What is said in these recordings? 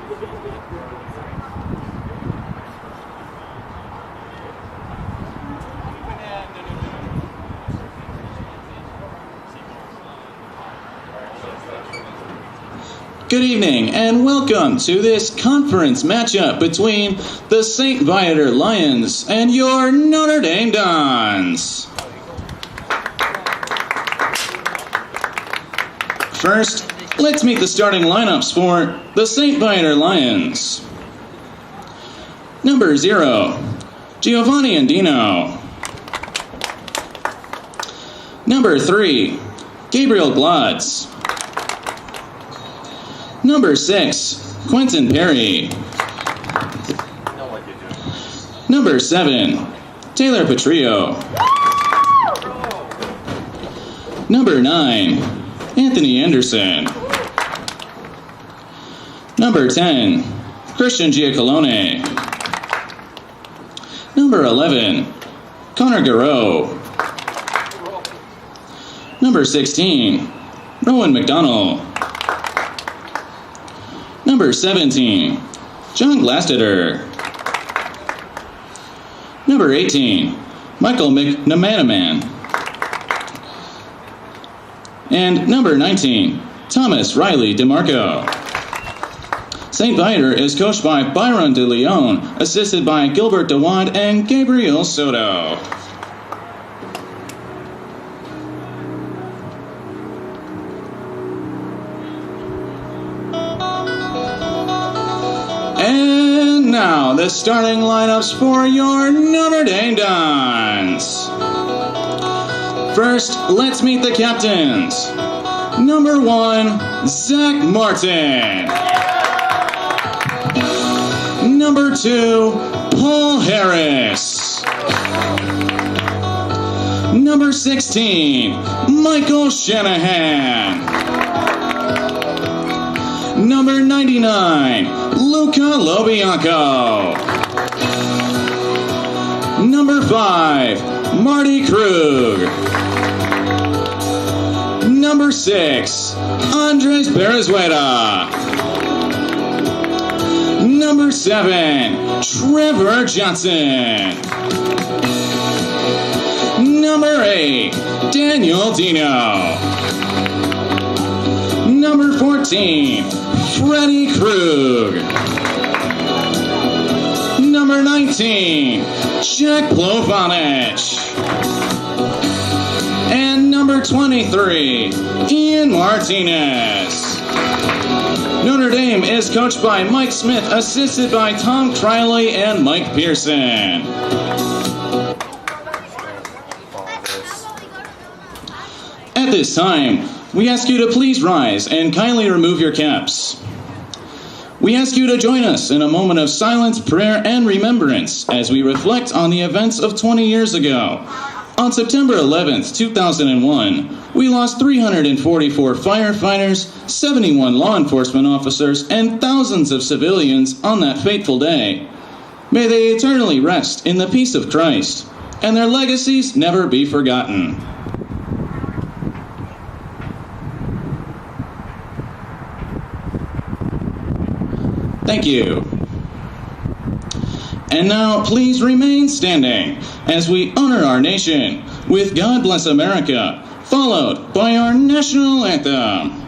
Good evening and welcome to this conference matchup between the St. Viator Lions and your Notre Dame Dons. First, let's meet the starting lineups for the St. Viator Lions. Number 0, Giovanni Andino. Number 3, Gabriel Glotz. Number 6, Quentin Perry. Number 7, Taylor Petrillo. Number 9, Anthony Anderson. Number 10, Christian Giacalone. Number 11, Connor Garreau. Number 16, Rowan McDonald. Number 17, John Glasteter. Number 18, Michael McNamanaman. And number 19, Thomas Riley DeMarco. St. Viator is coached by Byron De Leon, assisted by Gilbert DeWad and Gabriel Soto. And now, the starting lineups for your Notre Dame Dons. First, let's meet the captains. Number 1, Zach Martin. Number 2, Paul Harris. Number 16, Michael Shanahan. Number 99, Luca Lobianco. Number 5, Marty Krug. Number 6, Andres Berezueta. Number 7, Trevor Johnson. Number 8, Daniel Dino. Number 14, Freddie Krug. Number 19, Jack Plovanich. And number 23, Ian Martinez. Notre Dame is coached by Mike Smith, assisted by Tom Criley and Mike Pearson. At this time, we ask you to please rise and kindly remove your caps. We ask you to join us in a moment of silence, prayer, and remembrance as we reflect on the events of 20 years ago. On September 11th, 2001, we lost 344 firefighters, 71 law enforcement officers, and thousands of civilians on that fateful day. May they eternally rest in the peace of Christ, and their legacies never be forgotten. Thank you. And now, please remain standing as we honor our nation with God Bless America, followed by our national anthem.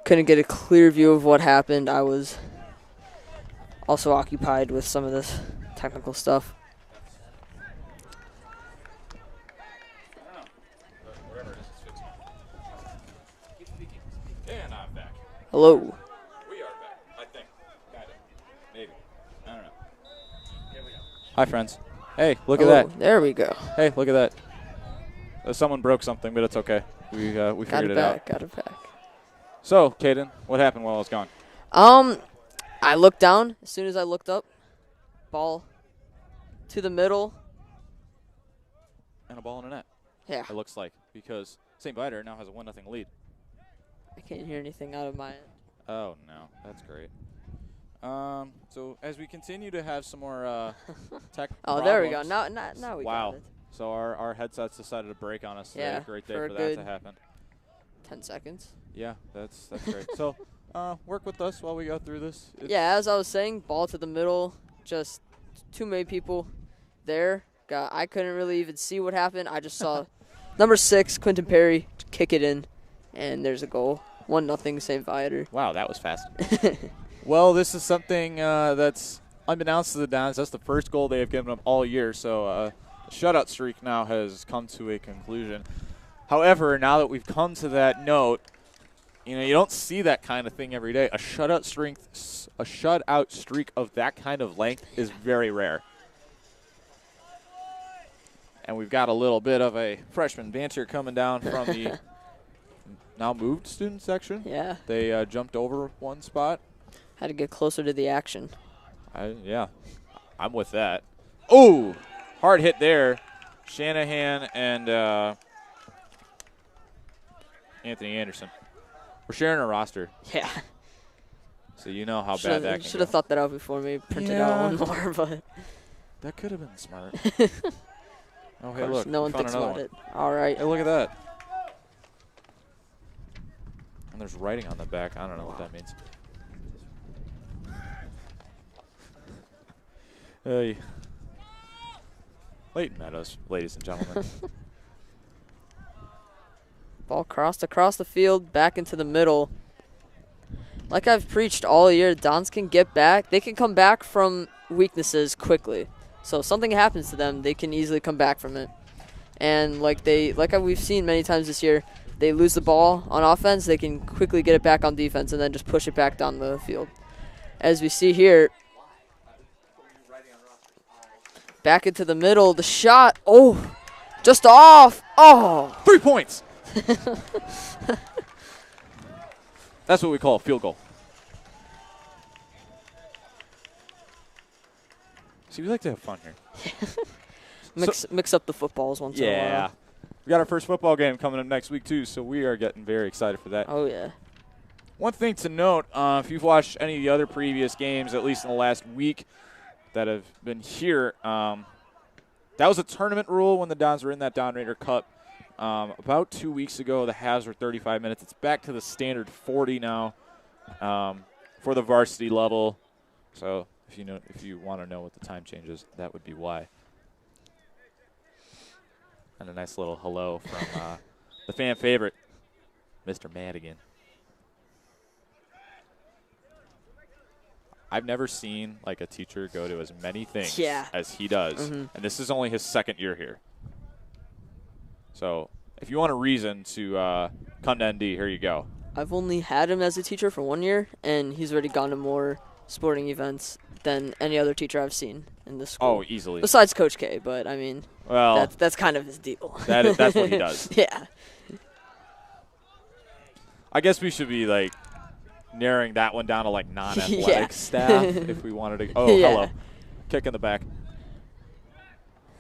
couldn't get a clear view of what happened. I was also occupied with some of this technical stuff. And I'm back. Hello. We are back, I think. Kind of. Maybe. I don't know. Here we go. Hi, friends. Hey, look at that. There we go. Hey, look at that. Someone broke something, but it's okay. We figured it out. Got it back. So, Caden, what happened while I was gone? I looked down. As soon as I looked up, ball to the middle. And a ball in a net. Yeah. It looks like, because St. Viator now has a 1-0 lead. I can't hear anything out of my end. Oh, no. That's great. So, as we continue to have some more tech problems. There we go. Now we wow. got it. So, our headsets decided to break on us today. Yeah, Great day for for a that good to happen. 10 seconds. Yeah, that's great. So, work with us while we go through this. Yeah, as I was saying, ball to the middle. Just too many people there. I couldn't really even see what happened. I just saw number 6, Quentin Perry, kick it in, and there's a goal. 1-0 St. Viator. Wow, that was fast. Well, this is something that's unbeknownst to the Dons. That's the first goal they have given up all year. So the shutout streak now has come to a conclusion. However, now that we've come to that note, you don't see that kind of thing every day. A shutout streak of that kind of length is very rare. And we've got a little bit of a freshman banter coming down from the now moved student section. Yeah. They jumped over one spot. Had to get closer to the action. Yeah, I'm with that. Oh, hard hit there. Shanahan and Anthony Anderson. We're sharing a roster. Yeah. So you know how bad that can go. Should have thought that out before we printed out one more, but that could have been smart. Oh, hey, look. No one thinks about it. All right. Hey, look at that. And there's writing on the back. I don't know what that means. Hey. Leighton Meadows, ladies and gentlemen. Ball crossed across the field, back into the middle. Like I've preached all year, Dons can get back. They can come back from weaknesses quickly. So if something happens to them, they can easily come back from it. And like we've seen many times this year, they lose the ball on offense, they can quickly get it back on defense and then just push it back down the field. As we see here, back into the middle, the shot, just off. 3 points. That's what we call a field goal. See, we like to have fun here. Mix up the footballs once in a while. Yeah. We got our first football game coming up next week, too, so we are getting very excited for that. Oh, yeah. One thing to note, if you've watched any of the other previous games, at least in the last week that have been here, that was a tournament rule when the Dons were in that Don Raider Cup. About 2 weeks ago, the halves were 35 minutes. It's back to the standard 40 now for the varsity level. So if you want to know what the time change is, that would be why. And a nice little hello from the fan favorite, Mr. Madigan. I've never seen like a teacher go to as many things as he does, and this is only his second year here. So if you want a reason to come to ND, here you go. I've only had him as a teacher for 1 year, and he's already gone to more sporting events than any other teacher I've seen in this school. Oh, easily. Besides Coach K, but I mean, well, that's kind of his deal. That's what he does. Yeah. I guess we should be like narrowing that one down to like non-athletic staff if we wanted to. Oh, hello. Kick in the back.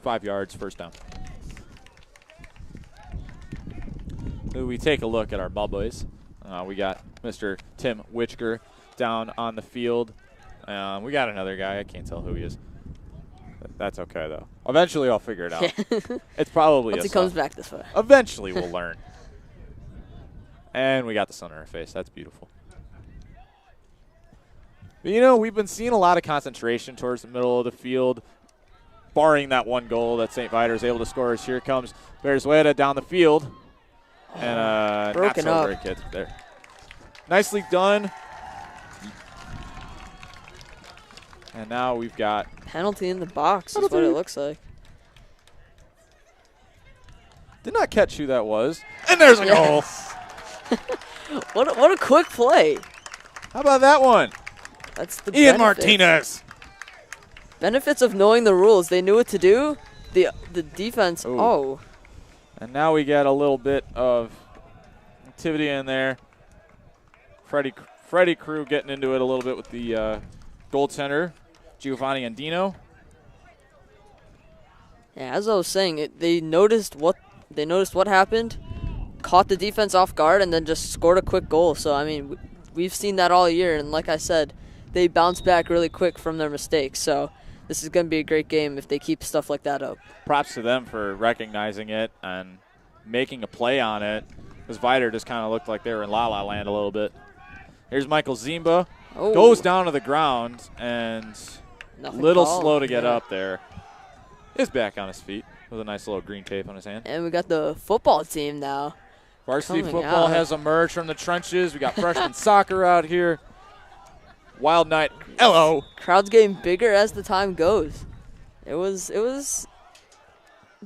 5 yards, first down. We take a look at our ball boys. We got Mr. Tim Witchker down on the field. We got another guy. I can't tell who he is. That's okay, though. Eventually, I'll figure it out. It's probably once he comes back this way. Eventually, we'll learn. And we got the sun on our face. That's beautiful. But, we've been seeing a lot of concentration towards the middle of the field, barring that one goal that St. Viator is able to score. As here comes Bearzueta down the field. And not so great kids there. Nicely done. And now we've got Penalty in the box is what it looks like. Did not catch who that was. And there's a goal. What a quick play. How about that one? That's the Ian benefits. Martinez. Benefits of knowing the rules. They knew what to do. The defense. Ooh. Oh. And now we get a little bit of activity in there. Freddie Crew getting into it a little bit with the goaltender, Giovanni Andino. Yeah, as I was saying, they noticed what happened, caught the defense off guard, and then just scored a quick goal. So I mean, we've seen that all year, and like I said, they bounce back really quick from their mistakes. So this is going to be a great game if they keep stuff like that up. Props to them for recognizing it and making a play on it, because Viator just kind of looked like they were in La-La Land a little bit. Here's Michael Zimba. Oh. Goes down to the ground and Nothing little called. slow to get Yeah. up there. Is back on his feet with a nice little green tape on his hand. And we got the football team now. Varsity coming football out. has emerged from the trenches. We got freshman soccer out here. Wild night. Hello. Crowd's getting bigger as the time goes. It was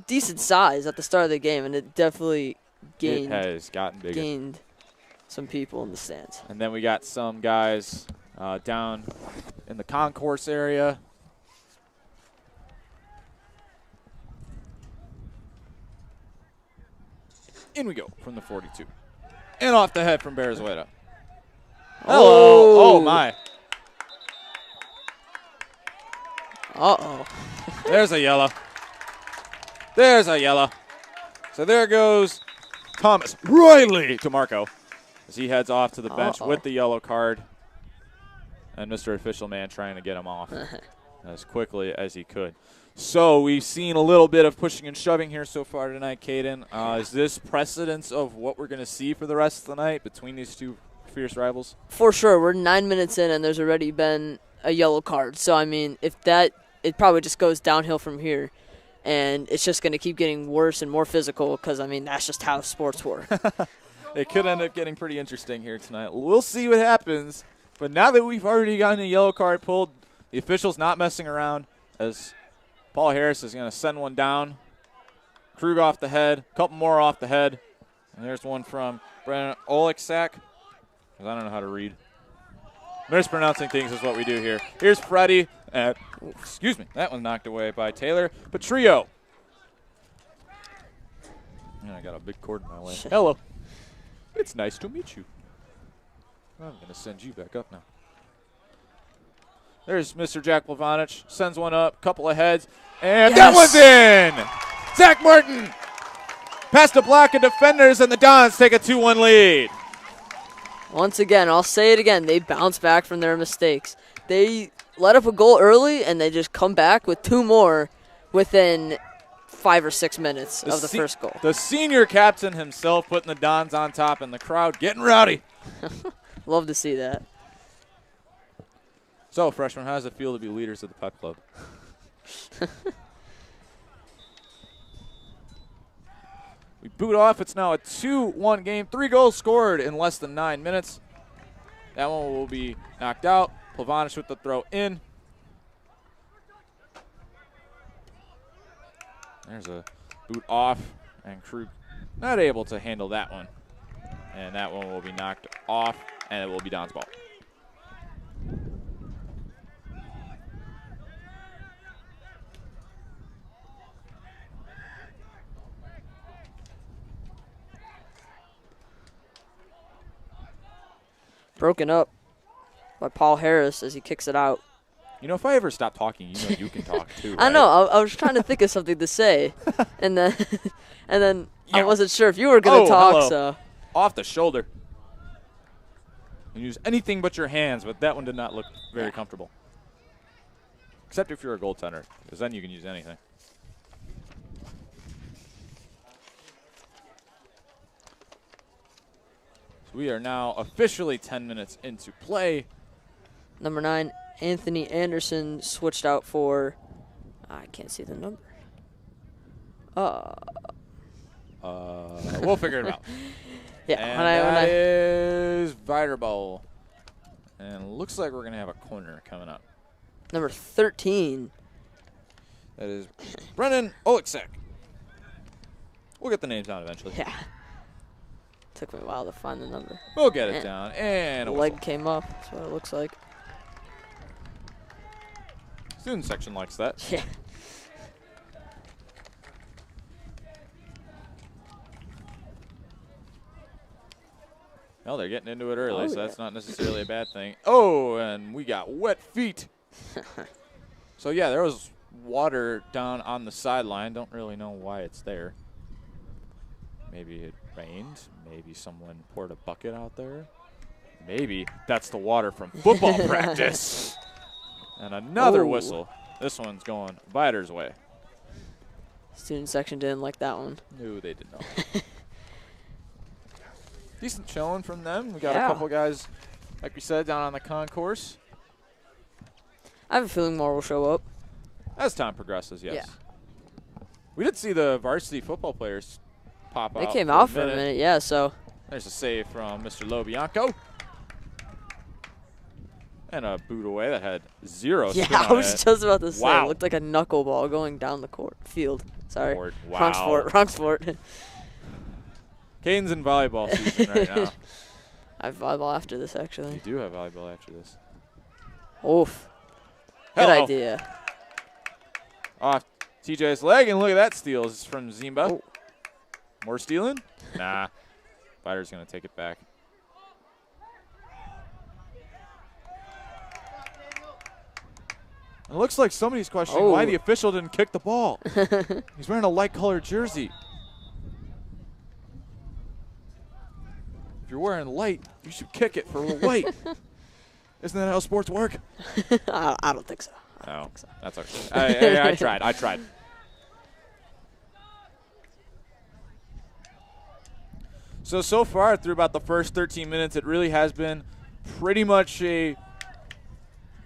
decent size at the start of the game, and it definitely It has gotten bigger. gained some people in the stands. And then we got some guys down in the concourse area. In we go from the 42. And off the head from Berezueta. Hello. Oh, my. Uh-oh. There's a yellow. There's a yellow. So there goes Thomas Riley to Marco as he heads off to the bench with the yellow card. And Mr. Official Man trying to get him off as quickly as he could. So we've seen a little bit of pushing and shoving here so far tonight, Caden. Is this precedence of what we're going to see for the rest of the night between these two fierce rivals? For sure. We're 9 minutes in, and there's already been a yellow card. So, I mean, it probably just goes downhill from here. And it's just going to keep getting worse and more physical because, I mean, that's just how sports work. It could end up getting pretty interesting here tonight. We'll see what happens. But now that we've already gotten a yellow card pulled, the official's not messing around as Paul Harris is going to send one down. Krug off the head, a couple more off the head. And there's one from Brandon Oleksak, because I don't know how to read. Mispronouncing things is what we do here. Here's Freddie. Excuse me, that one knocked away by Taylor Petrillo. And I got a big cord in my way. Hello. It's nice to meet you. I'm going to send you back up now. There's Mr. Jack Plavanich. Sends one up, couple of heads, and that one's in! Zach Martin! Past a block of defenders, and the Dons take a 2-1 lead. Once again, I'll say it again, they bounce back from their mistakes. They let up a goal early, and they just come back with two more within 5 or 6 minutes of the first goal. The senior captain himself putting the Dons on top, and the crowd getting rowdy. Love to see that. So, freshmen, how does it feel to be leaders of the Pep Club? We boot off. It's now a 2-1 game. 3 goals scored in less than 9 minutes. That one will be knocked out. Plavanich with the throw in. There's a boot off, and Krug not able to handle that one. And that one will be knocked off, and it will be Don's ball. Broken up by Paul Harris as he kicks it out. You know, if I ever stop talking, you know you can talk too, right? I know. I was trying to think of something to say, and then I wasn't sure if you were going to talk. Hello. So Off the shoulder. You can use anything but your hands, but that one did not look very comfortable. Except if you're a goaltender, because then you can use anything. So we are now officially 10 minutes into play. number 9, Anthony Anderson switched out for. I can't see the number. We'll figure it out. Yeah, And that is Viator Bowl. And looks like we're going to have a corner coming up. Number 13. That is Brennan Oleksek. We'll get the names down eventually. Yeah. Took me a while to find the number. We'll get it down. And the a leg whistle. came up. That's what it looks like. Student section likes that. Yeah. Well, they're getting into it early, Oh, so yeah. that's not necessarily a bad thing. Oh, and we got wet feet. So, yeah, there was water down on the sideline. Don't really know why it's there. Maybe it rained. Maybe someone poured a bucket out there. Maybe that's the water from football practice. And another whistle. This one's going Viator's way. Student section didn't like that one. No, they did not. Decent showing from them. We got Yeah. a couple guys, like we said, down on the concourse. I have a feeling more will show up. As time progresses, yes. Yeah. We did see the varsity football players pop out. They came out for a minute, yeah, so. There's a save from Mr. Lobianco. And a boot away that had zero spin Yeah, I on was it. just about to say. Wow. It looked like a knuckleball going down the field. Sorry. Wow. Wrong sport. Wrong sport. Caden's in volleyball season right now. I have volleyball after this, actually. You do have volleyball after this. Oof. Good Hello. idea. Off TJ's leg, and look at that steal. This is from Zimba. Oh. More stealing? Nah. Viator's going to take it back. It looks like somebody's questioning why the official didn't kick the ball. He's wearing a light-colored jersey. If you're wearing light, you should kick it for the white. Isn't that how sports work? I don't think so. No, that's okay. I tried. So far, through about the first 13 minutes, it really has been pretty much a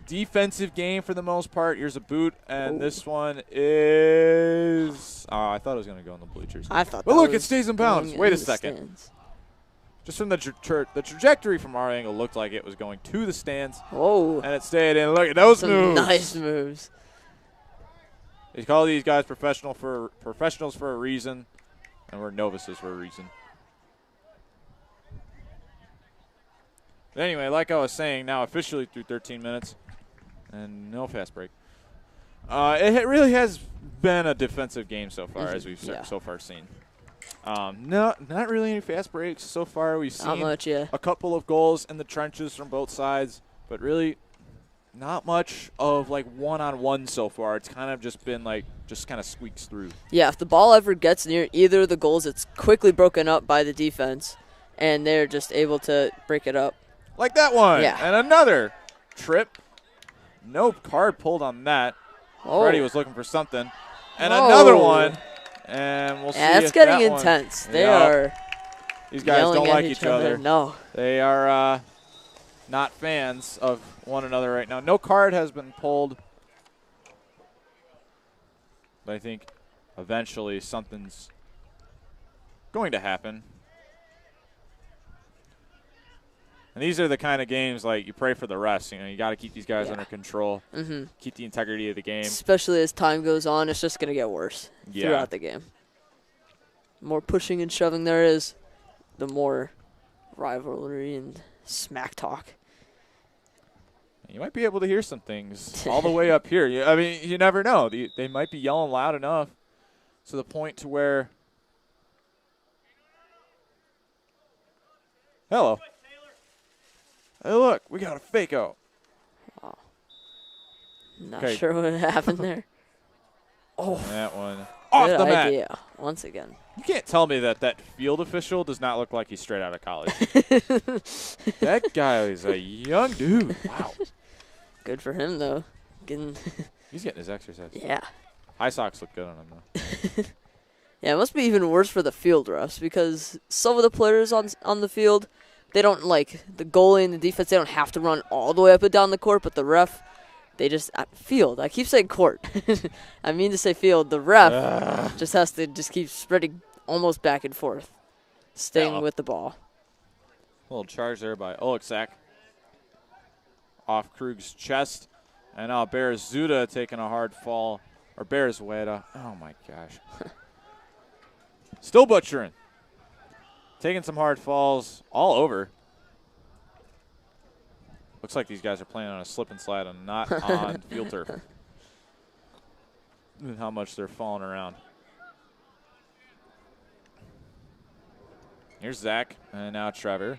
defensive game for the most part. Here's a boot, and this one is I thought it was going to go in the bleachers. I thought But that look, it was stays in bounds. going Wait a in the second. stands. Just from the trajectory from our angle looked like it was going to the stands, Whoa. and it stayed in. Look at those Some moves. nice moves. They call these guys professionals for a reason, and we're novices for a reason. But anyway, like I was saying, now officially through 13 minutes, and no fast break. It really has been a defensive game so far, as we've so far seen. Not really any fast breaks so far. We've seen Not much, yeah. a couple of goals in the trenches from both sides, but really not much of like one-on-one so far. It's kind of just been like just kind of squeaks through. Yeah, if the ball ever gets near either of the goals, it's quickly broken up by the defense, and they're just able to break it up. Like that one. Yeah. And another trip. No card pulled on that. Oh. Freddie was looking for something. And Whoa. another one. And we'll see. Yeah, it's if getting that one- intense. They Yeah. are These guys yelling don't at like each other. No. They are not fans of one another right now. No card has been pulled. But I think eventually something's going to happen. And these are the kind of games like you pray for the refs. You know, you got to keep these guys under control, keep the integrity of the game. Especially as time goes on, it's just going to get worse throughout the game. The more pushing and shoving there is, the more rivalry and smack talk. You might be able to hear some things all the way up here. I mean, you never know. They might be yelling loud enough to the point to where. Hello. Hey, look, we got a fake out. Wow. Not sure what happened there. Oh, that one off good the mat. idea. Once again. You can't tell me that field official does not look like he's straight out of college. That guy is a young dude. Wow. Good for him, though. He's getting his exercise. Yeah. High socks look good on him, though. Yeah, it must be even worse for the field refs because some of the players on the field, they don't like the goalie and the defense. They don't have to run all the way up and down the court, but the ref, they just field. I keep saying court. I mean to say field. The ref just has to just keep spreading almost back and forth, staying with the ball. little charge there by Oleksak. Off Krug's chest. And now Barazuda taking a hard fall. Or Barazueda. Oh, my gosh. Still butchering. Taking some hard falls all over. Looks like these guys are playing on a slip and slide and not on field turf. And how much they're falling around. Here's Zach, and now Trevor.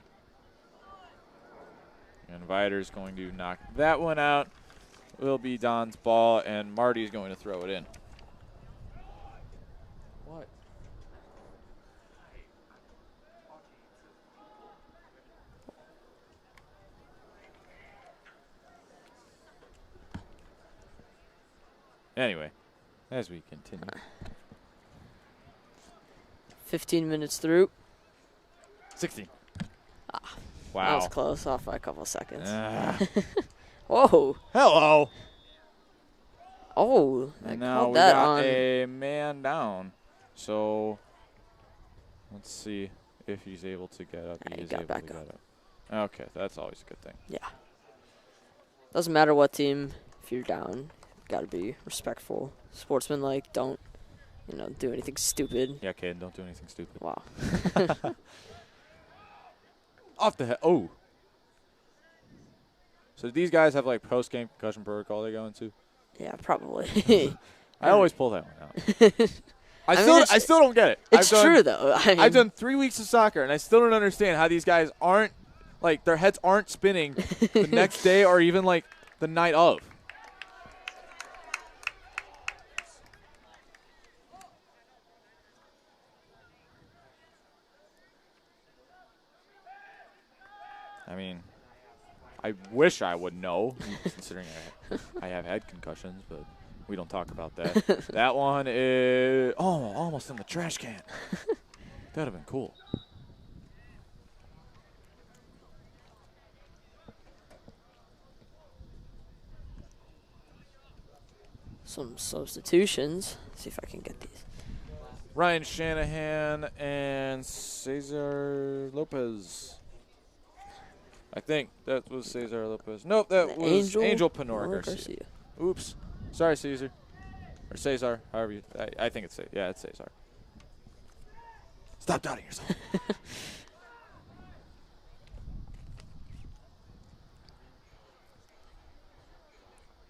And Viator's going to knock that one out. Will be Don's ball, and Marty's going to throw it in. What? Anyway, as we continue. 15 minutes through. 16. Ah, wow. That was close, off by a couple of seconds. Whoa. Hello. Oh, and now we that got on. a man down. So let's see if he's able to get up. He is able to get up. Okay, that's always a good thing. Yeah. Doesn't matter what team, if you're down, got to be respectful. Sportsmanlike, don't, do anything stupid. Yeah, kid, don't do anything stupid. Wow. Off the head. Oh. So these guys have like post-game concussion protocol they go into? Yeah, probably. I always pull that one out. I still don't get it. It's true though. I've done 3 weeks of soccer and I still don't understand how these guys aren't like their heads aren't spinning the next day or even like the night of. I mean, I wish I would know, considering I have had concussions, but we don't talk about that. That one is almost in the trash can. That would have been cool. Some substitutions. See if I can get these. Ryan Shanahan and Cesar Lopez. I think that was Cesar Lopez. Nope, that was Angel Panora Garcia. Oops. Sorry, Cesar. Or Cesar, however you... I think it's Cesar. Yeah, it's Cesar. Stop doubting yourself.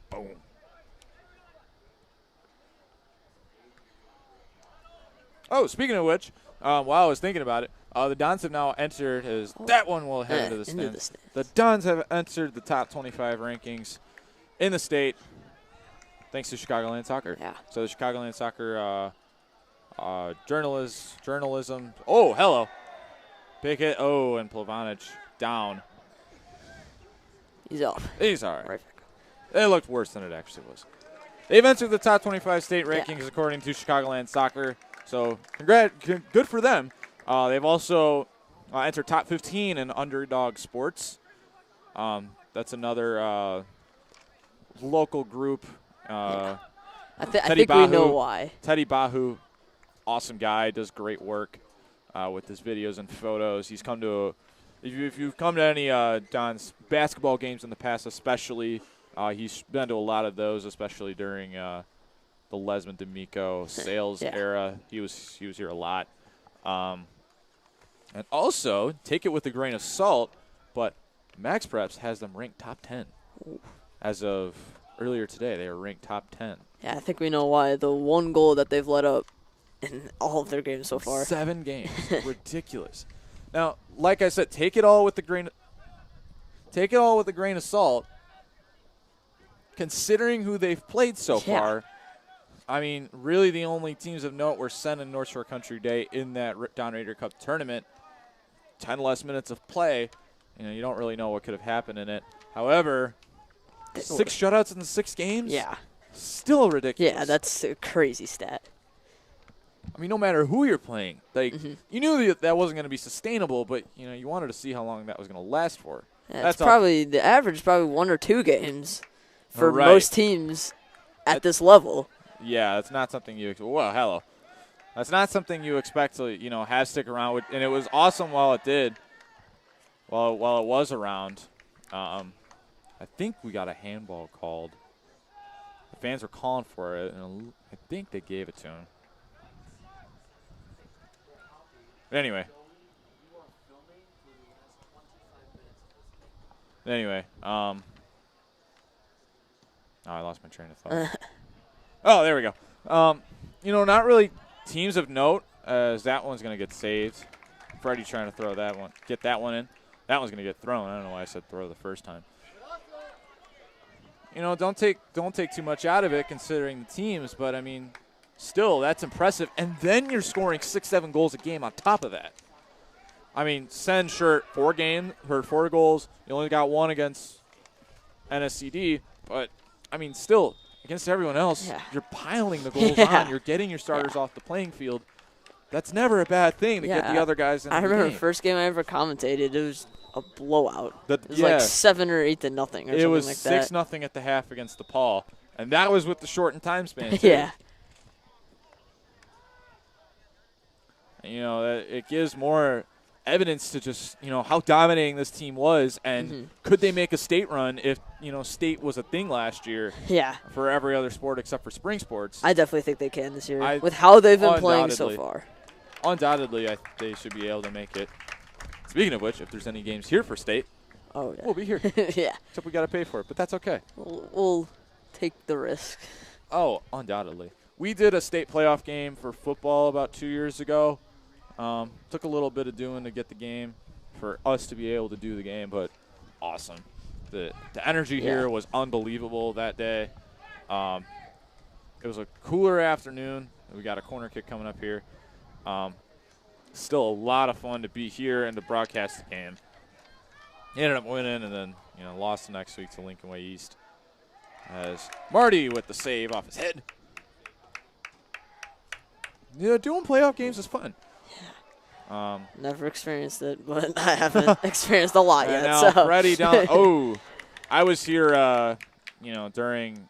Boom. Oh, speaking of which, while I was thinking about it, the Dons have now entered that one will head into the stands. The Dons have entered the top 25 rankings in the state thanks to Chicagoland Soccer. Yeah. So the Chicagoland Soccer journalism. Oh, hello. Big hit. Oh, and Plavonic down. He's off. He's all right. Right. It looked worse than it actually was. They've entered the top 25 state rankings according to Chicagoland Soccer. So good for them. They've also entered top 15 in Underdog Sports. That's another local group. I think we know why. Teddy Bahu, awesome guy, does great work with his videos and photos. He's come to if you've come to any Don's basketball games in the past, especially, he's been to a lot of those, especially during the Lesman D'Amico sales era. He was here a lot. And also, take it with a grain of salt, but Max Preps has them ranked top 10. As of earlier today, they are ranked top 10. Yeah, I think we know why. The one goal that they've let up in all of their games so far. 7 games. Ridiculous. Now, like I said, take it all with a grain of salt. Considering who they've played so far, I mean, really the only teams of note were Sen and North Shore Country Day in that Don Raider Cup tournament. 10 less minutes of play. You don't really know what could have happened in it. However, 6 shutouts in the 6 games? Yeah. Still ridiculous. Yeah, that's a crazy stat. I mean, no matter who you're playing, you knew that wasn't going to be sustainable, but you wanted to see how long that was going to last for. Yeah, that's probably the average is probably 1 or 2 games for most teams at this level. Yeah, that's not something you That's not something you expect to have stick around with, and it was awesome while it did. while it was around, I think we got a handball called. The fans were calling for it, and I think they gave it to him. But anyway. Oh, I lost my train of thought. Oh, there we go. Not really teams of note, as that one's going to get saved. Freddie trying to throw that one, get that one in. That one's going to get thrown. I don't know why I said throw the first time. Don't take too much out of it considering the teams, but I mean, still that's impressive. And then you're scoring 6-7 goals a game on top of that. I mean, Sen shirt 4 goals. You only got 1 against NSCD, but I mean, still against everyone else, you're piling the goals on. You're getting your starters off the playing field. That's never a bad thing to get the other guys in the game. I remember the first game I ever commentated, it was a blowout. It was like 7 or 8 to nothing or something like that. It was 6-0 at the half against DePaul, and that was with the shortened time span, too. Yeah. It gives more evidence to just, how dominating this team was, and could they make a state run if, state was a thing last year for every other sport except for spring sports. I definitely think they can this year with how they've been playing so far. Undoubtedly, they should be able to make it. Speaking of which, if there's any games here for state, we'll be here. Except we got to pay for it, but that's okay. We'll take the risk. Oh, undoubtedly. We did a state playoff game for football about 2 years ago. Took a little bit of doing to get the game for us to be able to do the game, but awesome. The energy here was unbelievable that day. It was a cooler afternoon. We got a corner kick coming up here. Still a lot of fun to be here and to broadcast the game. Ended up winning and then lost the next week to Lincoln Way East. As Marty with the save off his head. Doing playoff games is fun. Never experienced it, but I haven't experienced a lot yet. Now so. Freddie down. I was here, during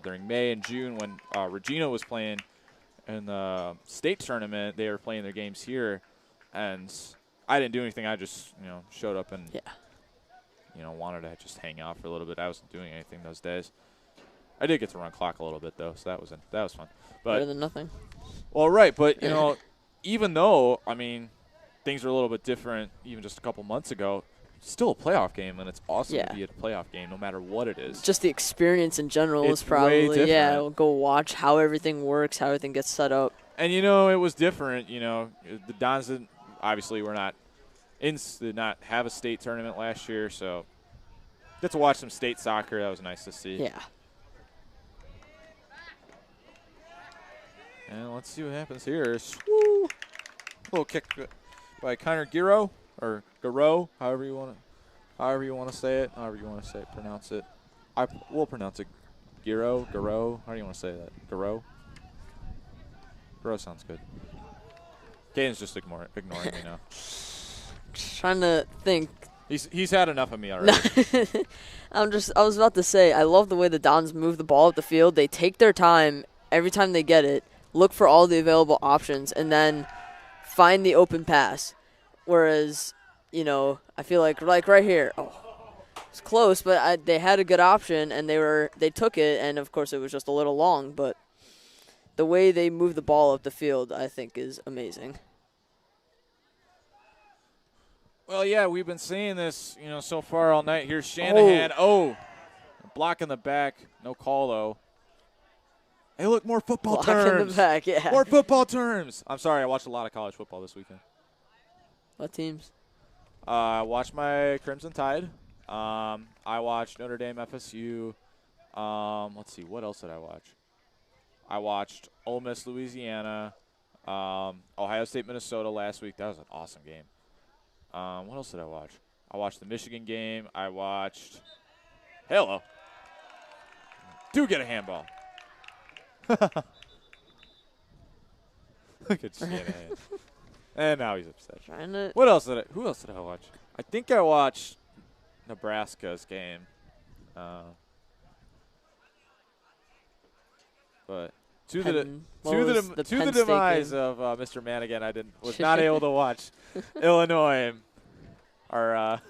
during May and June when Regina was playing in the state tournament. They were playing their games here, and I didn't do anything. I just showed up and wanted to just hang out for a little bit. I wasn't doing anything those days. I did get to run clock a little bit though, so that was fun. But better than nothing. Well, right, but even though things are a little bit different, even just a couple months ago, still a playoff game, and it's awesome to be at a playoff game no matter what it is. Just the experience in general is probably we'll go watch how everything works, how everything gets set up. And it was different. The Dons did not have a state tournament last year, so get to watch some state soccer. That was nice to see. Yeah. And let's see what happens here. Woo! Little kick by Connor Giro or Garo, however you want to say it, pronounce it. We'll pronounce it Giro. How do you want to say that? Garo sounds good. Caden's just ignoring me now. Trying to think. He's had enough of me already. I was about to say, I love the way the Dons move the ball up the field. They take their time every time they get it, look for all the available options, and then find the open pass. Whereas, I feel like right here, it's close, but they had a good option, and they took it, and of course it was just a little long, but the way they move the ball up the field, I think, is amazing. Well, yeah, we've been seeing this, so far all night. Here's Shanahan. Block in the back. No call, though. Hey, look, more football block terms. In the back, yeah. More football terms. I'm sorry, I watched a lot of college football this weekend. What teams? I watched my Crimson Tide. I watched Notre Dame FSU. Let's see, what else did I watch? I watched Ole Miss Louisiana, Ohio State Minnesota last week. That was an awesome game. What else did I watch? I watched the Michigan game. I watched – hello. Do get a handball. Look at Shanahan. And now he's upset. Who else did I watch? I think I watched Nebraska's game. But to the demise of Mr. Madigan, was not able to watch Illinois. are,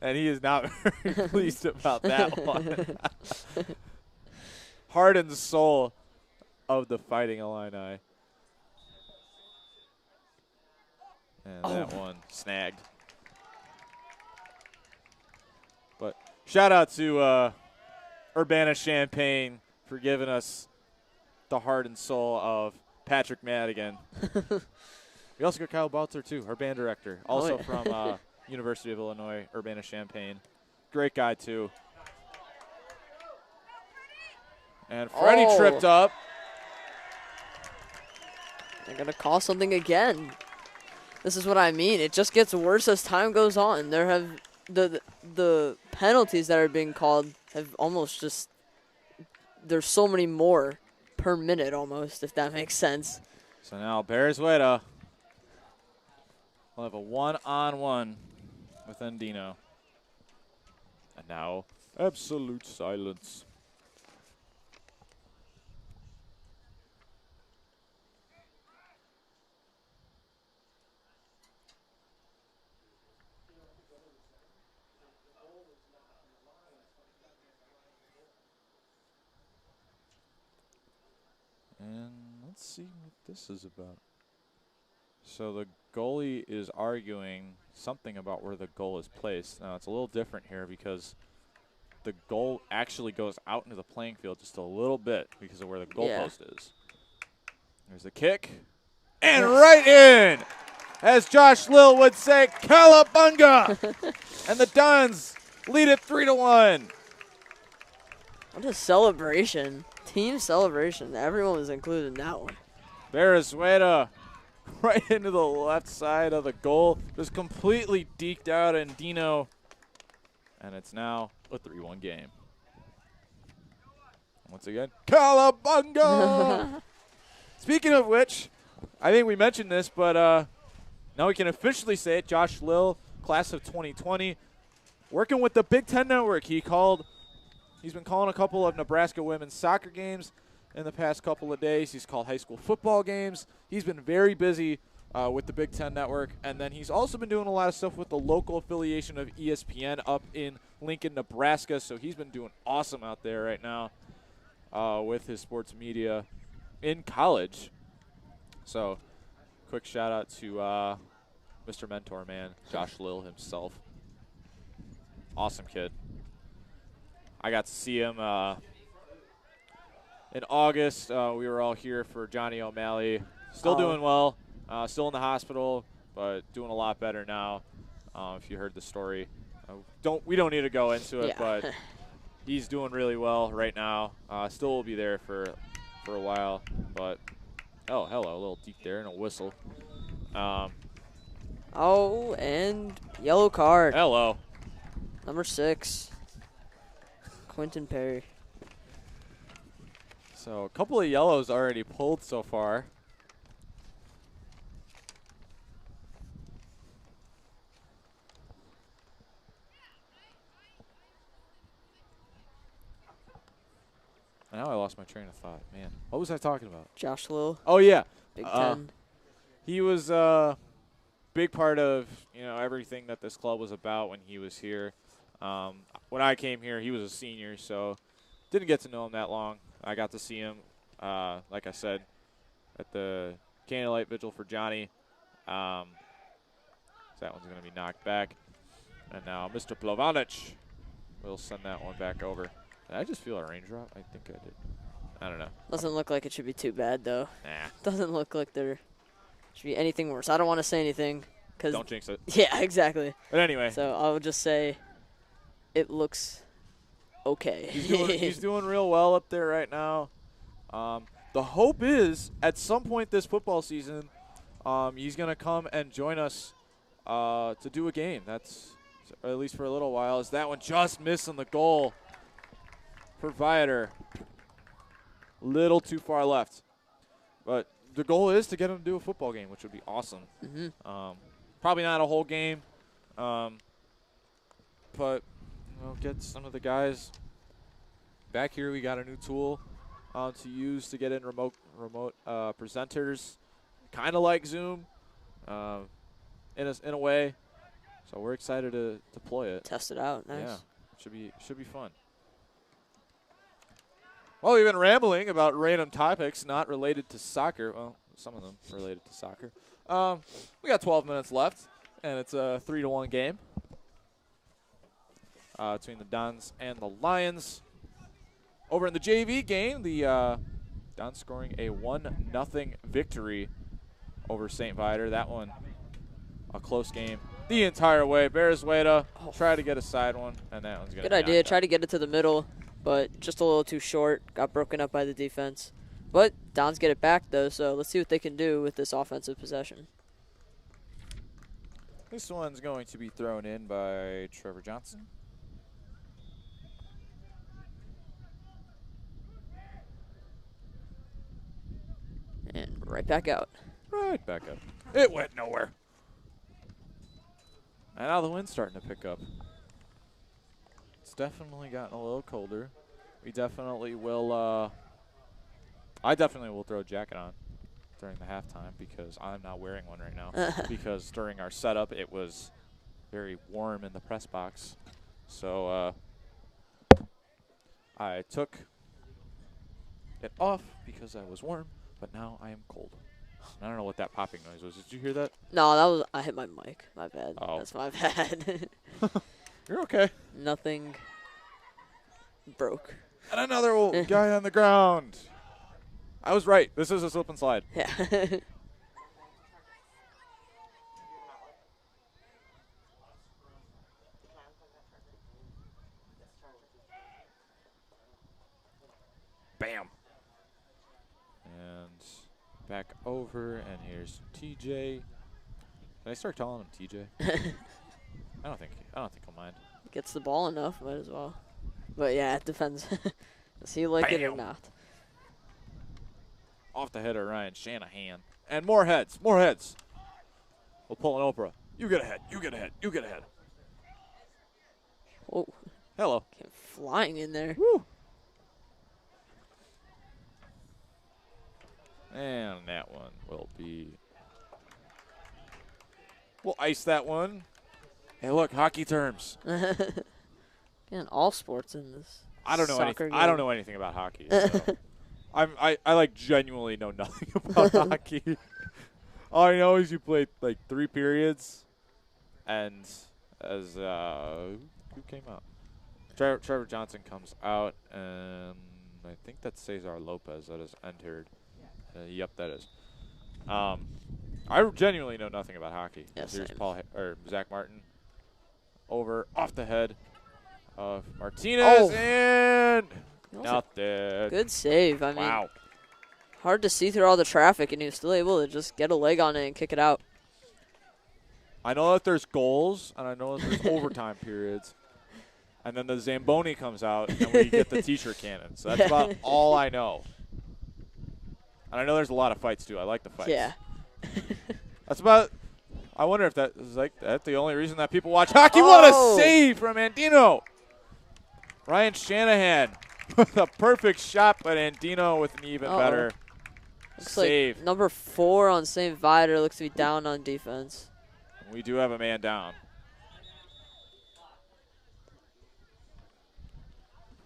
and he is not very pleased about that one. Heart and soul of the Fighting Illini. And that one snagged. But shout out to Urbana-Champaign for giving us the heart and soul of Patrick Madigan. We also got Kyle Bautzer, too, our band director, also from University of Illinois, Urbana-Champaign. Great guy, too. And Freddie tripped up. They're going to call something again. This is what I mean. It just gets worse as time goes on. There have the penalties that are being called have almost just, there's so many more per minute almost, if that makes sense. So now Beresweta will have a one-on-one with Endino. And now absolute silence. And let's see what this is about. So the goalie is arguing something about where the goal is placed. Now, it's a little different here because the goal actually goes out into the playing field just a little bit because of where the goalpost is. There's the kick. And right in! As Josh Lill would say, Calabunga! And the Dons lead it 3-1. What a celebration. Team celebration. Everyone was included in that one. Beresweta right into the left side of the goal. Just completely deked out Endino. And it's now a 3-1 game. Once again, Calabunga! Speaking of which, I think we mentioned this, but now we can officially say it. Josh Lill, class of 2020, working with the Big Ten Network. He's been calling a couple of Nebraska women's soccer games in the past couple of days. He's called high school football games. He's been very busy with the Big Ten Network. And then he's also been doing a lot of stuff with the local affiliation of ESPN up in Lincoln, Nebraska. So he's been doing awesome out there right now with his sports media in college. So quick shout out to Mr. Mentor Man, Josh Lill himself. Awesome kid. I got to see him in August. We were all here for Johnny O'Malley. Still doing well. Still in the hospital, but doing a lot better now. If you heard the story, we don't need to go into it, but he's doing really well right now. Still will be there for a while, but oh, hello, a little deep there and a whistle. And yellow card. Hello. Number 6. Quentin Perry. So a couple of yellows already pulled so far. And now I lost my train of thought. Man, what was I talking about? Josh Lill. Oh, yeah. Big Ten. He was a big part of, everything that this club was about when he was here. When I came here, he was a senior, so didn't get to know him that long. I got to see him, like I said, at the Candlelight Vigil for Johnny. So that one's going to be knocked back. And now Mr. Plavanic will send that one back over. Did I just feel a raindrop? I think I did. I don't know. Doesn't look like it should be too bad, though. Nah. Doesn't look like there should be anything worse. I don't want to say anything. Don't jinx it. Yeah, exactly. But anyway. So I'll just say it looks okay. He's doing real well up there right now. The hope is at some point this football season, he's going to come and join us to do a game. That's at least for a little while. Is that one just missing the goal for Viator? Little too far left. But the goal is to get him to do a football game, which would be awesome. Probably not a whole game, but get some of the guys back here. We got a new tool to use to get in remote presenters, kind of like Zoom, in a way. So we're excited to deploy it. Test it out. Nice. Yeah, should be fun. Well, we've been rambling about random topics not related to soccer. Well, some of them related to soccer. We got 12 minutes left, and it's a 3-1 game between the Dons and the Lions. Over in the JV game, the Dons scoring a 1-0 victory over St. Viator. That one, a close game the entire way. Bears way to try to get a side one, and that one's going to Good idea. Try to get it to the middle, but just a little too short. Got broken up by the defense. But Dons get it back, though, so let's see what they can do with this offensive possession. This one's going to be thrown in by Trevor Johnson. And right back out. Right back up. It went nowhere. And now the wind's starting to pick up. It's definitely gotten a little colder. We definitely will, I definitely will throw a jacket on during the halftime because I'm not wearing one right now. Because during our setup, it was very warm in the press box. So I took it off because I was warm, but now I am cold. I don't know what that popping noise was. Did you hear that? No, I hit my mic. My bad. Oh. That's my bad. You're okay. Nothing broke. And another old guy on the ground. I was right. This is a slip and slide. Yeah. Bam. And back over, and here's TJ. Can I start calling him TJ? I don't think he'll mind. Gets the ball enough, might as well. But yeah, it depends. Does he like it or Bam. not? Off the header, Ryan Shanahan. And more heads, more heads. We'll pull an Oprah. You get ahead, you get ahead, you get ahead. Oh, Hello. came flying in there. Woo. And that one will be. We'll ice that one. Hey, look, hockey terms. And all sports in this. I don't know soccer anything. game. I don't know anything about hockey. So. I like genuinely know nothing about hockey. All I know is you played like 3 periods, and as who came out? Trevor Johnson comes out, and I think that's Cesar Lopez that has entered. Yep, that is. I genuinely know nothing about hockey. Yeah, Here's same. Zach Martin over off the head of Martinez, and nothing. Good save. I mean, Wow. hard to see through all the traffic, and he was still able to just get a leg on it and kick it out. I know that there's goals, and I know that there's overtime periods. And then the Zamboni comes out, and we get the T-shirt cannon. So that's about all I know. And I know there's a lot of fights, too. I like the fights. Yeah. That's about – I wonder if that is like that's the only reason that people watch hockey. What a save from Andino. Ryan Shanahan with a perfect shot, but Andino with an even better Looks save. like number 4 on St. Viator looks to be down on defense. We do have a man down.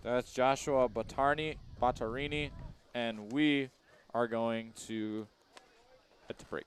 That's Joshua Battarini, and we are going to hit the break.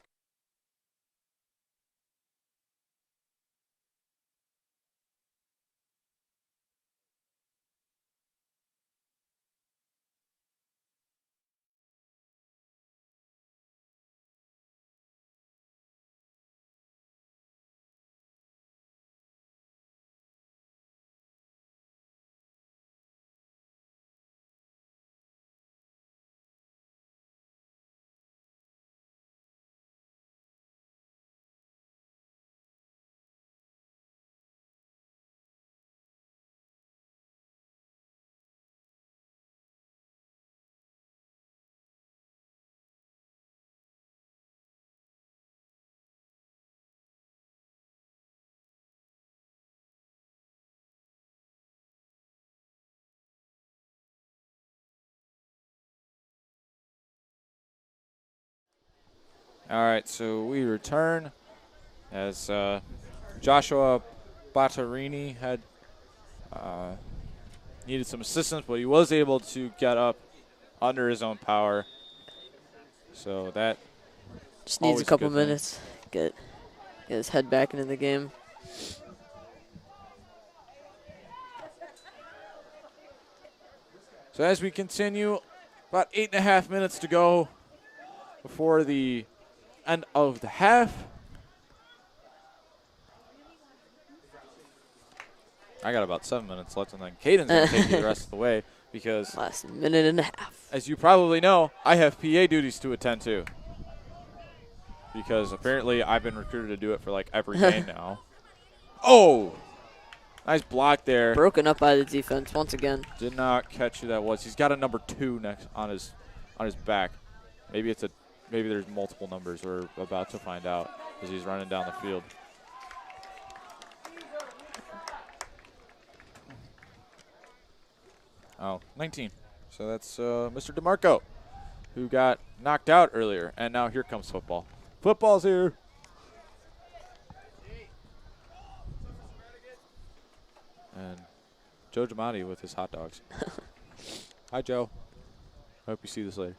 All right, so we return as Joshua Battarini had needed some assistance, but he was able to get up under his own power. So that just needs a couple minutes. Get his head back into the game. So as we continue, about 8.5 minutes to go before the end of the half. I got about 7 minutes left, and then Caden's going to take you the rest of the way because last minute and a half. As you probably know, I have PA duties to attend to because apparently I've been recruited to do it for like every game now. Oh, nice block there. Broken up by the defense once again. Did not catch who that was. He's got a number 2 next on his back. Maybe there's multiple numbers. We're about to find out as he's running down the field. Oh, 19. So that's Mr. DeMarco, who got knocked out earlier. And now here comes football. Football's here. And Joe Giamatti with his hot dogs. Hi, Joe. I hope you see this later.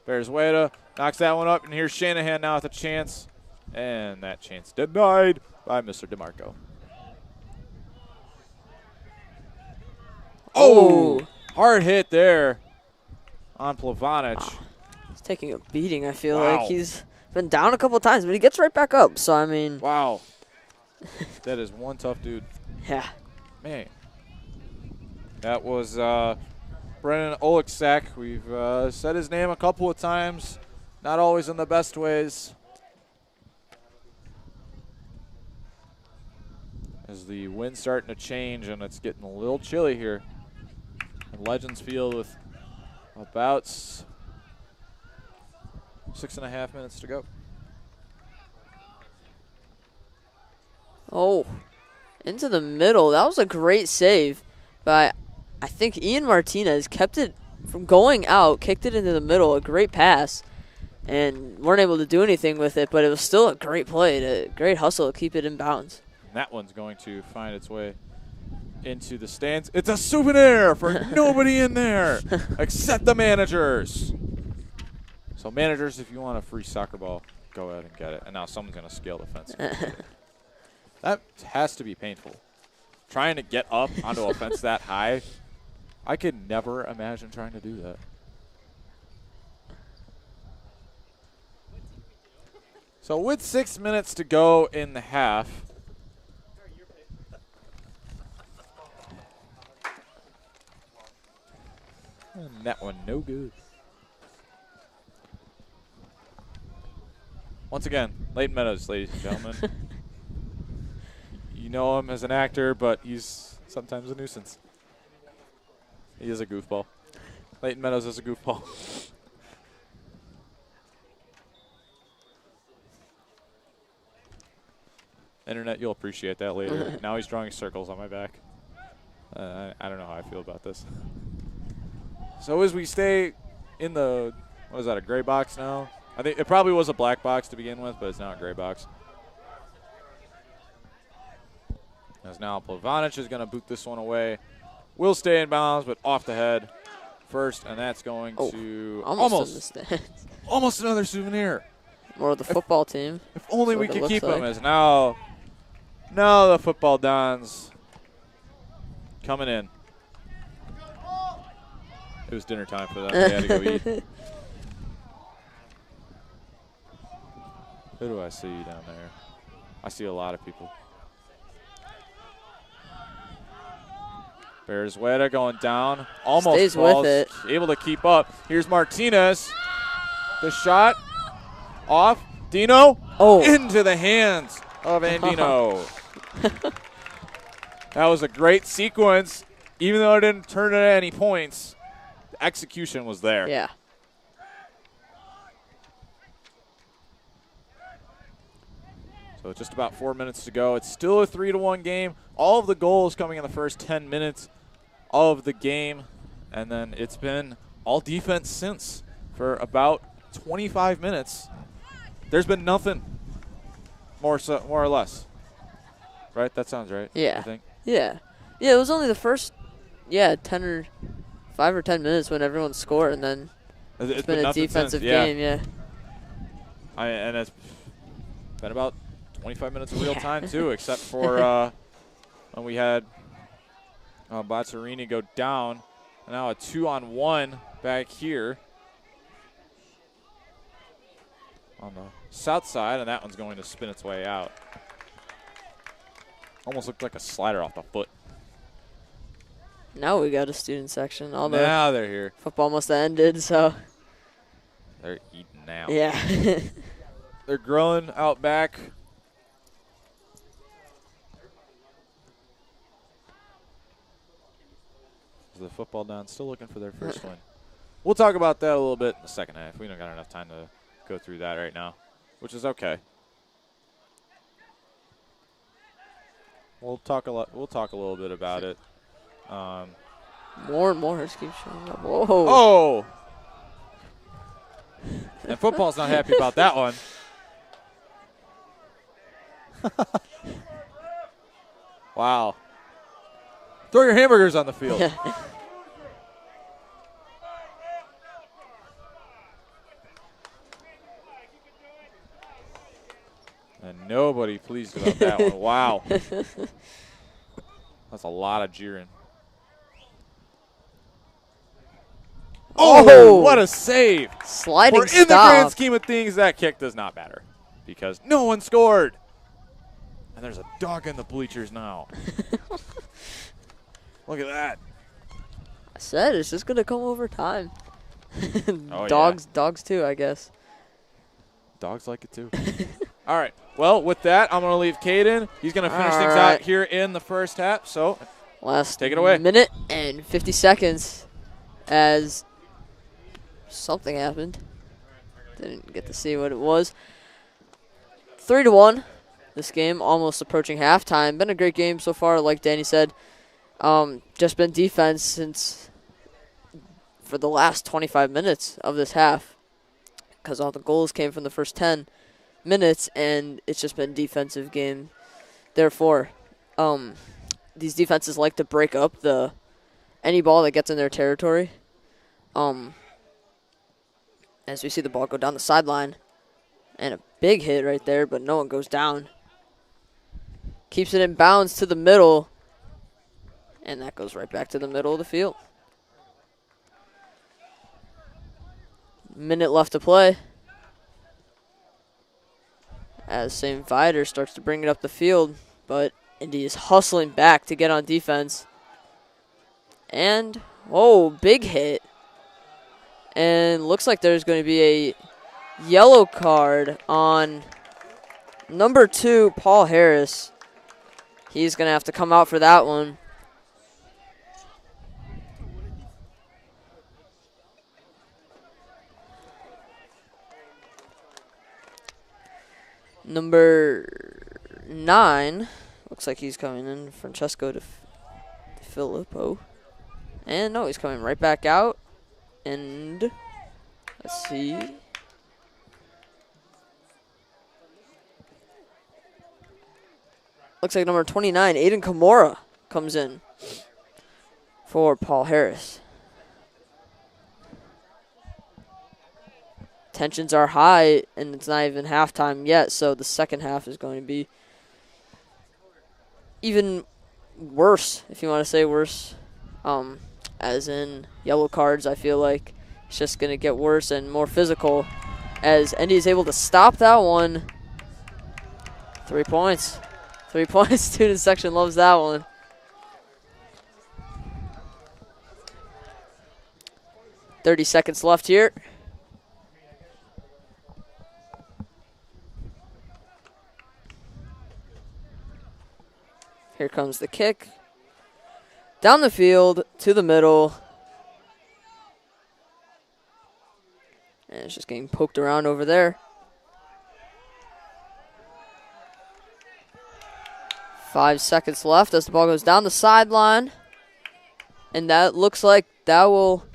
Bears-Weta knocks that one up. And here's Shanahan now with a chance. And that chance denied by Mr. DeMarco. Oh, hard hit there on Plavonic. Wow. He's taking a beating, I feel like. He's been down a couple of times, but he gets right back up. So, I mean. Wow. That is one tough dude. Yeah. Man. That was Brennan Oleksak. We've said his name a couple of times, not always in the best ways. As the wind's starting to change and it's getting a little chilly here. And Legends Field with about 6.5 minutes to go. Oh, into the middle. That was a great save by, I think, Ian Martinez. Kept it from going out, kicked it into the middle. A great pass. And weren't able to do anything with it, but it was still a great play. A great hustle to keep it in bounds. And that one's going to find its way into the stands. It's a souvenir for nobody in there except the managers. So managers, if you want a free soccer ball, go ahead and get it. And now someone's going to scale the fence. That has to be painful. Trying to get up onto a fence that high, I could never imagine trying to do that. So with 6 minutes to go in the half, and that one no good. Once again, Leighton Meadows, ladies and gentlemen. You know him as an actor, but he's sometimes a nuisance. He is a goofball. Leighton Meadows is a goofball. Internet, you'll appreciate that later. Now he's drawing circles on my back. I don't know how I feel about this. So as we stay in the, what is that, a gray box now? I think it probably was a black box to begin with, but it's now a gray box. As now Plavonic is going to boot this one away. Will stay in bounds, but off the head first, and that's going to almost another souvenir. More of the football team. If only we could keep them. As now the football Dons coming in. It was dinner time for them. They had to go eat. Who do I see down there? I see a lot of people. Bears-Weta going down. Almost stays falls, with it. Able to keep up. Here's Martinez. The shot. Off. Dino. Oh. Into the hands of Andino. That was a great sequence. Even though it didn't turn at any points, the execution was there. Yeah. So just about 4 minutes to go. It's still a 3-1 game. All of the goals coming in the first 10 minutes of the game. And then it's been all defense since for about 25 minutes. There's been nothing. more or less. Right? That sounds right. Yeah. I think. Yeah. Yeah, it was only the first, 5 or 10 minutes when everyone scored, and then it's been a defensive game, yeah. And it's been about 25 minutes of real time, too, except for when we had Bozzarini go down. And now a 2-on-1 back here on the south side, and that one's going to spin its way out. Almost looked like a slider off the foot. Now we got a student section. Now they're here. Football must have ended, so. They're eating now. Yeah. They're growing out back. The football down, still looking for their first win. We'll talk about that a little bit in the second half. We don't got enough time to go through that right now, which is okay. We'll talk a little bit about it. More and more keep showing up. Whoa. Oh! And football's not happy about that one. Wow. Throw your hamburgers on the field. And nobody pleased about that one. Wow. That's a lot of jeering. Oh, what a save. Sliding stop. In the grand scheme of things, that kick does not matter because no one scored. And there's a dog in the bleachers now. Look at that. I said it's just going to come over time. Oh, dogs too, I guess. Dogs like it too. All right. Well, with that, I'm going to leave Caden. He's going to finish things out here in the first half. So, take it away. Minute and 50 seconds as something happened. Didn't get to see what it was. 3-1. This game almost approaching halftime. Been a great game so far, like Danny said. Just been defense for the last 25 minutes of this half because all the goals came from the first 10 minutes, and it's just been defensive game. Therefore, these defenses like to break up any ball that gets in their territory. As we see the ball go down the sideline, and a big hit right there, but no one goes down. Keeps it in bounds to the middle, and that goes right back to the middle of the field. Minute left to play. As St. Viator starts to bring it up the field, but Indy is hustling back to get on defense. And, big hit. And looks like there's going to be a yellow card on number 2, Paul Harris. He's going to have to come out for that one. Number 9, looks like he's coming in, Francesco De Filippo. And no, he's coming right back out. And let's see. Looks like number 29, Aiden Kimura, comes in for Paul Harris. Tensions are high, and it's not even halftime yet, so the second half is going to be even worse, if you want to say worse. As in yellow cards, I feel like it's just going to get worse and more physical as Indy is able to stop that one. 3 points. 3 points. Student section loves that one. .30 seconds left here. Here comes the kick. Down the field to the middle. And it's just getting poked around over there. 5 seconds left as the ball goes down the sideline. And that looks like that will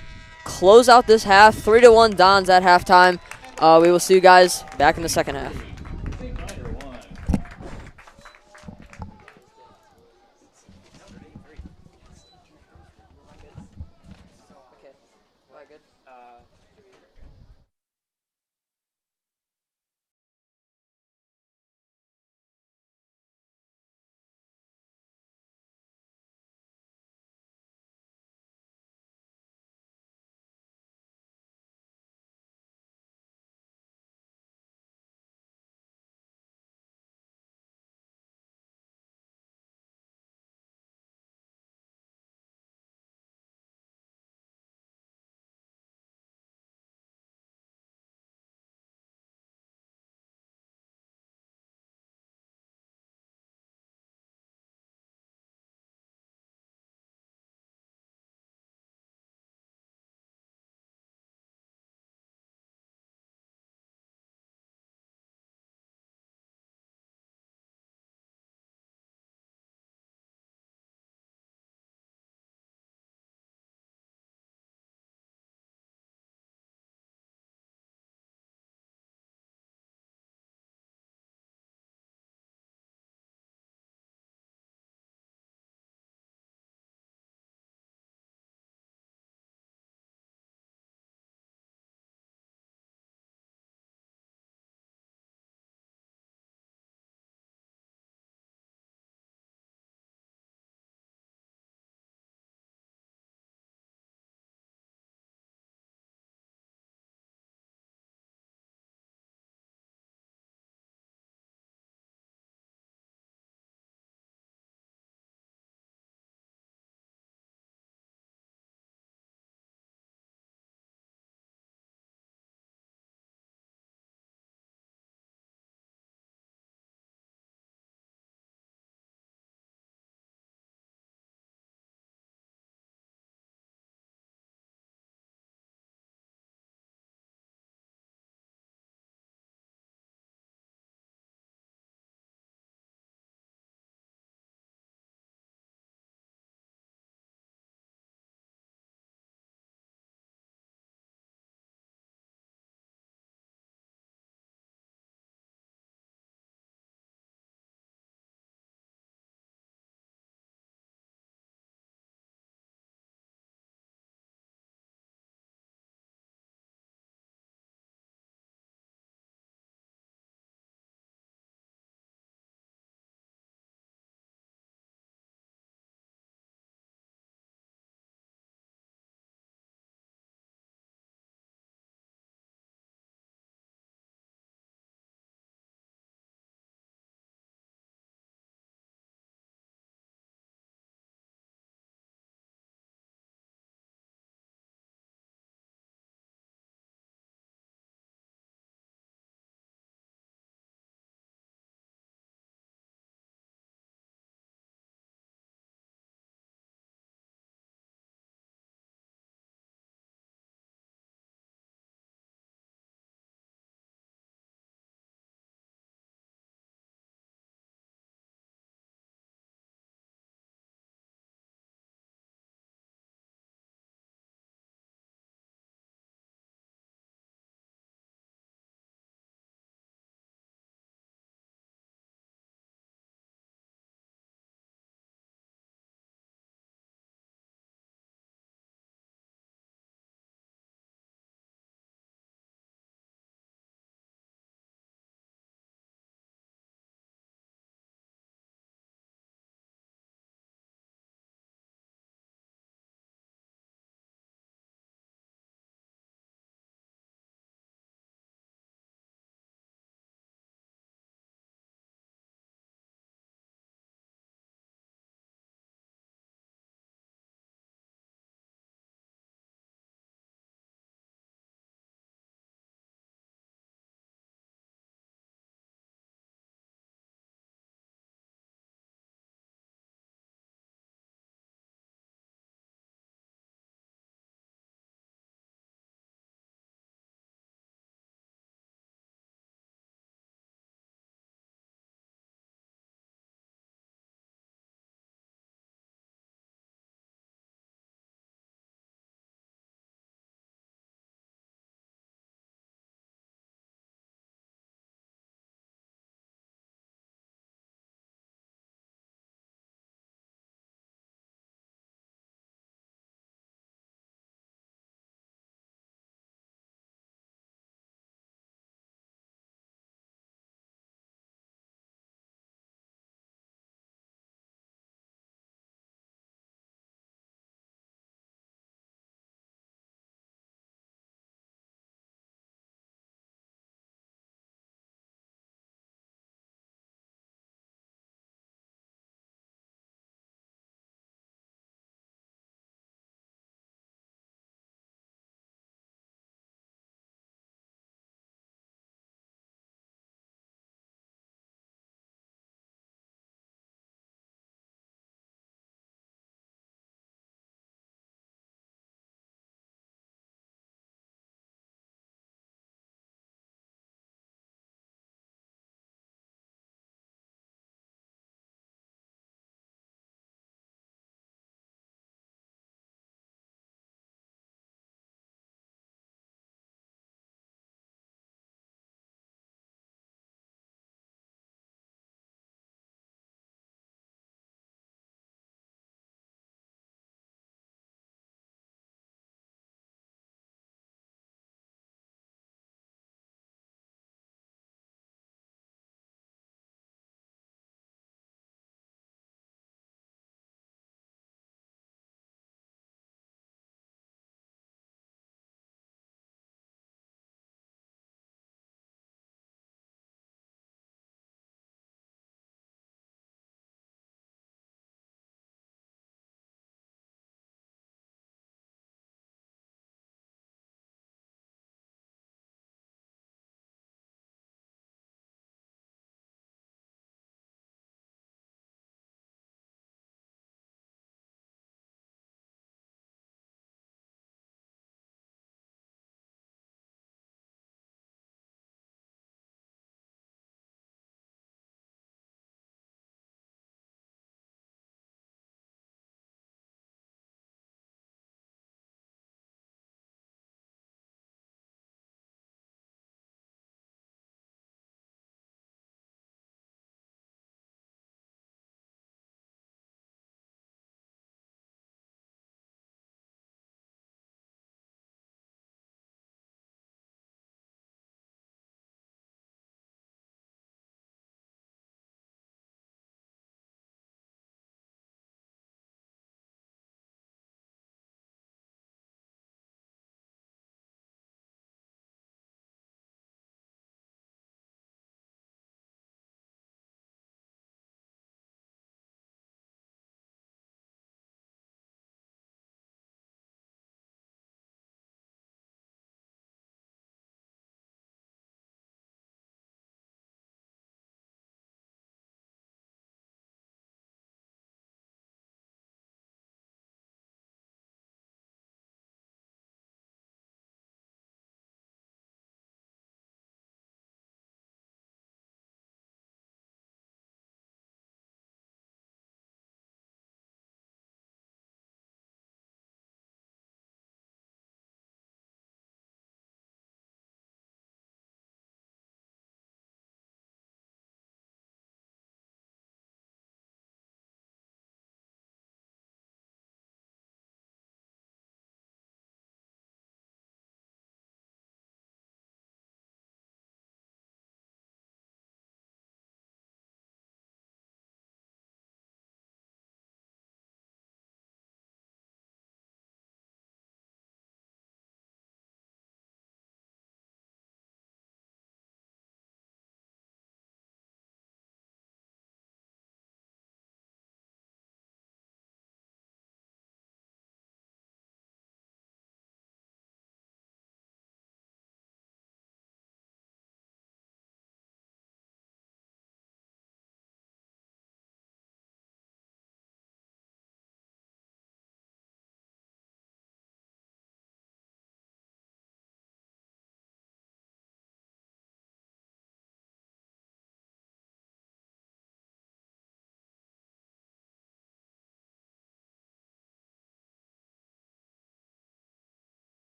close out this half. 3-1 Dons at halftime. We will see you guys back in the second half.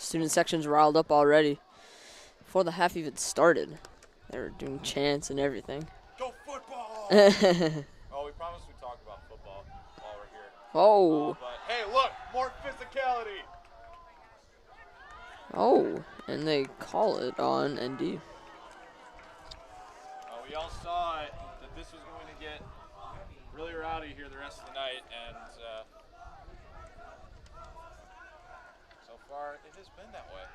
Student section's riled up already. Before the half even started, they were doing chants and everything. Go football! Oh, we promised we'd talk about football while we're here. Oh. But hey, look, more physicality. Oh, and they call it on ND. We all saw it, that this was going to get really rowdy here the rest of the night, and so far it has been that way.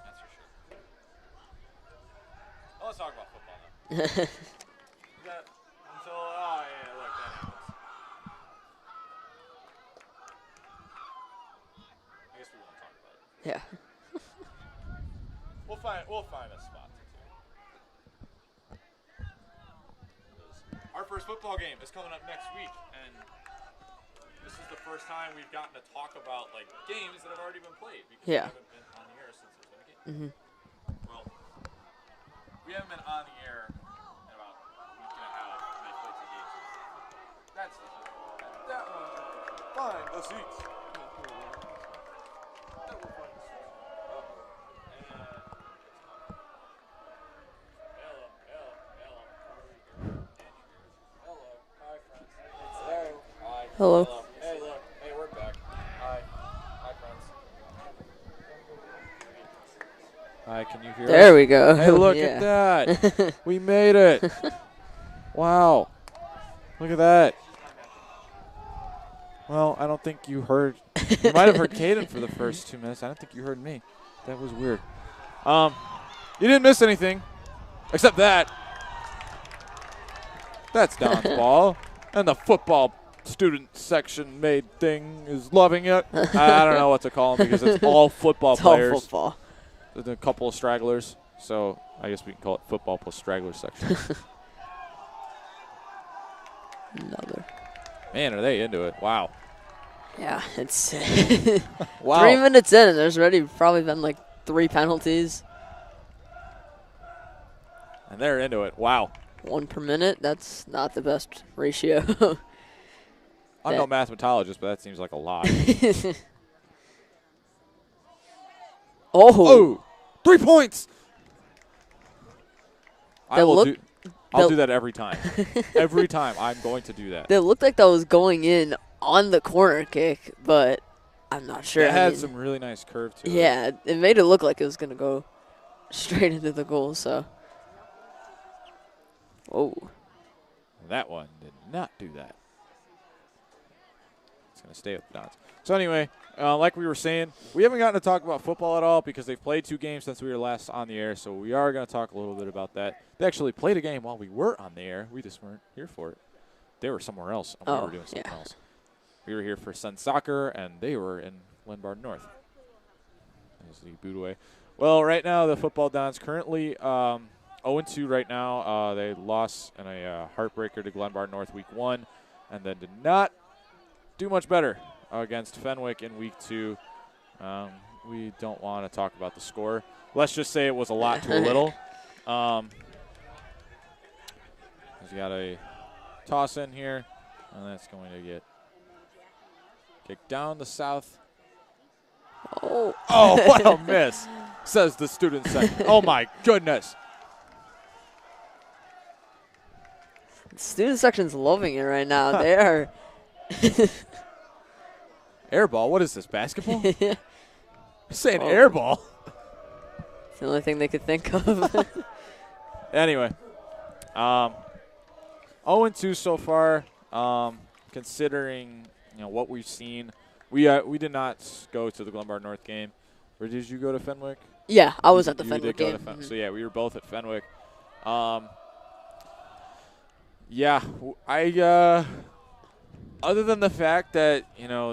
That's for sure. Well, let's talk about football now. Oh yeah, look, that happens. I guess we won't talk about it. Yeah. We'll find a spot to do. Our first football game is coming up next week, and this is the first time we've gotten to talk about like games that have already been played because we haven't been on the air since there's been a game. Well, we haven't been on the air in about a week and a half, and they played 2 games. That's that one. Find the seats. Hello. Hey, look. Hey, we're back. Hi. Hi, friends. Hi, can you hear us? There we go. Hey, look Yeah. at that. We made it. Wow. Look at that. Well, I don't think you heard. You might have heard Caden for the first 2 minutes. I don't think you heard me. That was weird. You didn't miss anything, except that. That's Don's ball. And the football student section made thing is loving it. I don't know what to call them because it's all football It's players. all football. There's a couple of stragglers, so I guess we can call it football plus stragglers section. Another. Man, are they into it? Wow. Yeah, it's Wow. 3 minutes in, and there's already probably been like 3 penalties. And they're into it. Wow. 1 per minute. That's not the best ratio. I'm no mathematologist, but that seems like a lot. Oh, 3 points. I'll do that every time. Every time I'm going to do that. It looked like that was going in on the corner kick, but I'm not sure. It had some really nice curve to it. Yeah, it made it look like it was going to go straight into the goal, so. Oh. That one did not do that. It's going to stay with the Dons. So anyway, like we were saying, we haven't gotten to talk about football at all because they've played 2 games since we were last on the air, so we are going to talk a little bit about that. They actually played a game while we were on the air. We just weren't here for it. They were somewhere else, and we were doing something else. We were here for Sun Soccer, and they were in Glenbard North. There's the boot away. Well, right now the football Dons currently 0-2 right now. They lost in a heartbreaker to Glenbard North week 1, and then did not do much better against Fenwick in week 2. We don't want to talk about the score. Let's just say it was a lot to a little. He's got a toss in here, and that's going to get kicked down the south. Oh, what a miss, says the student section. Oh, my goodness. the student section's loving it right now. They are. Air ball? What is this, basketball? Yeah. Saying air ball. It's the only thing they could think of. Anyway, 0-2 so far. Considering what we've seen, we did not go to the Glenbard North game. Or did you go to Fenwick? Yeah, I was at the You Fenwick did go game. to Fenwick. So yeah, we were both at Fenwick. Yeah, other than the fact that,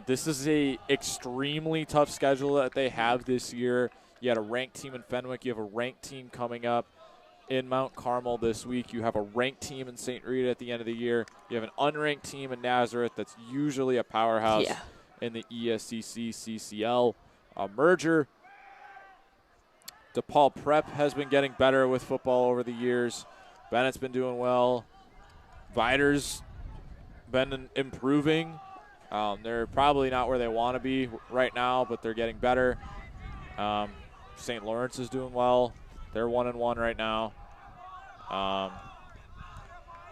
this is a extremely tough schedule that they have this year. You had a ranked team in Fenwick. You have a ranked team coming up in Mount Carmel this week. You have a ranked team in St. Rita at the end of the year. You have an unranked team in Nazareth that's usually a powerhouse in the ESCC-CCL merger. DePaul Prep has been getting better with football over the years. Bennett's been doing well. Viator's been improving. They're probably not where they want to be right now, but they're getting better. St. Lawrence is doing well. They're 1-1 right now.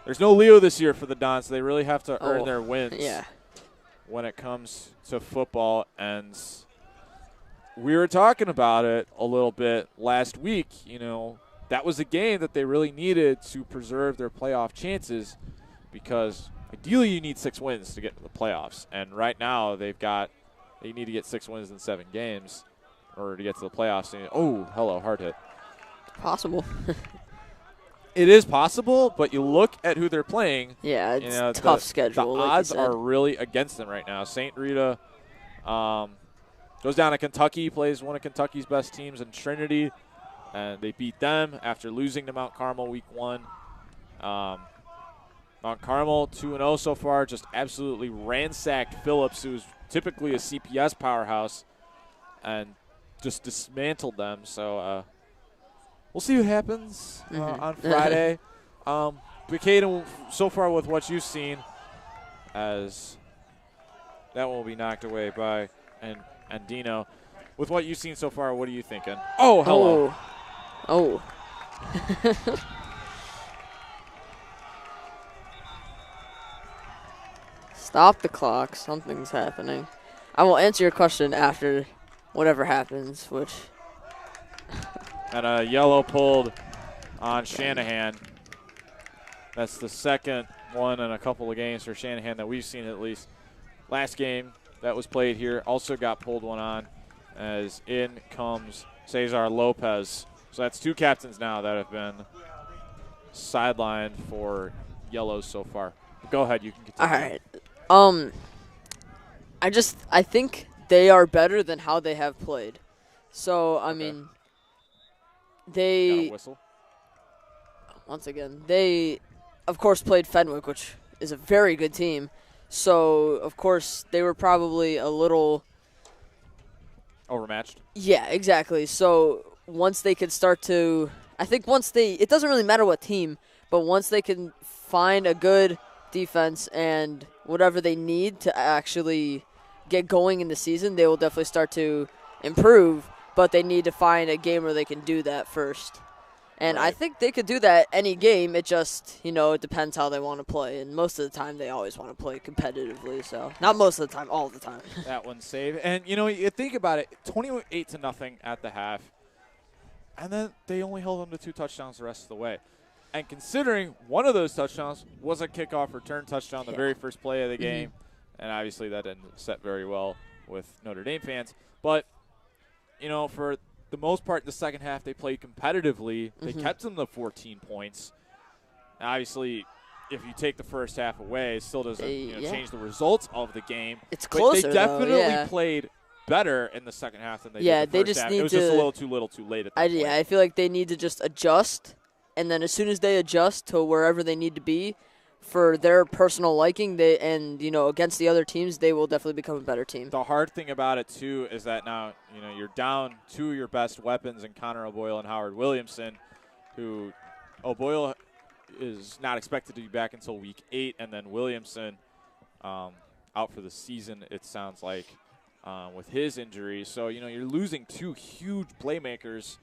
There's no Leo this year for the Dons, so they really have to earn their wins when it comes to football. And we were talking about it a little bit last week. That was a game that they really needed to preserve their playoff chances, because ideally you need 6 wins to get to the playoffs. And right now they need to get 6 wins in 7 games in order to get to the playoffs. And, hard hit. Possible. It is possible, but you look at who they're playing. Yeah, it's a tough schedule. The odds are really against them right now. St. Rita goes down to Kentucky, plays one of Kentucky's best teams in Trinity, and they beat them after losing to Mount Carmel week 1. Mount Carmel 2-0 so far, just absolutely ransacked Phillips, who's typically a CPS powerhouse, and just dismantled them. So we'll see what happens on Friday. But Caden, so far with what you've seen, as that will be knocked away by Andino. With what you've seen so far, what are you thinking? Oh, hello. Oh. Stop the clock. Something's happening. I will answer your question after whatever happens, which... And a yellow pulled on Shanahan. That's the second one in a couple of games for Shanahan that we've seen at least. Last game that was played here also got pulled one on, as in comes Cesar Lopez. So that's 2 captains now that have been sidelined for yellows so far. Go ahead, you can continue. All right. I think they are better than how they have played. So, I mean, they, got a whistle. Once again, they, of course, played Fenwick, which is a very good team. So, of course, they were probably a little overmatched. Yeah, exactly. So, once they could start to, I think it doesn't really matter what team, but once they can find a good defense and whatever they need to actually get going in the season, they will definitely start to improve, but they need to find a game where they can do that first. And right. I think they could do that any game. It just, it depends how they want to play. And most of the time, they always want to play competitively. So, not most of the time, all the time. That one's saved. And, you think about it, 28-0 at the half. And then they only held them to 2 touchdowns the rest of the way. And considering one of those touchdowns was a kickoff return touchdown, the very first play of the game, and obviously that didn't set very well with Notre Dame fans. But, for the most part, the second half they played competitively. They kept them to 14 points. Now, obviously, if you take the first half away, it still doesn't change the results of the game. It's closer, but they definitely played better in the second half than they did the first half. It was just a little too late at that point. I feel like they need to just adjust. And then as soon as they adjust to wherever they need to be for their personal liking, against the other teams, they will definitely become a better team. The hard thing about it, too, is that now, you're down 2 of your best weapons in Connor O'Boyle and Howard Williamson, who O'Boyle is not expected to be back until week 8, and then Williamson out for the season, it sounds like, with his injury. So, you're losing 2 huge playmakers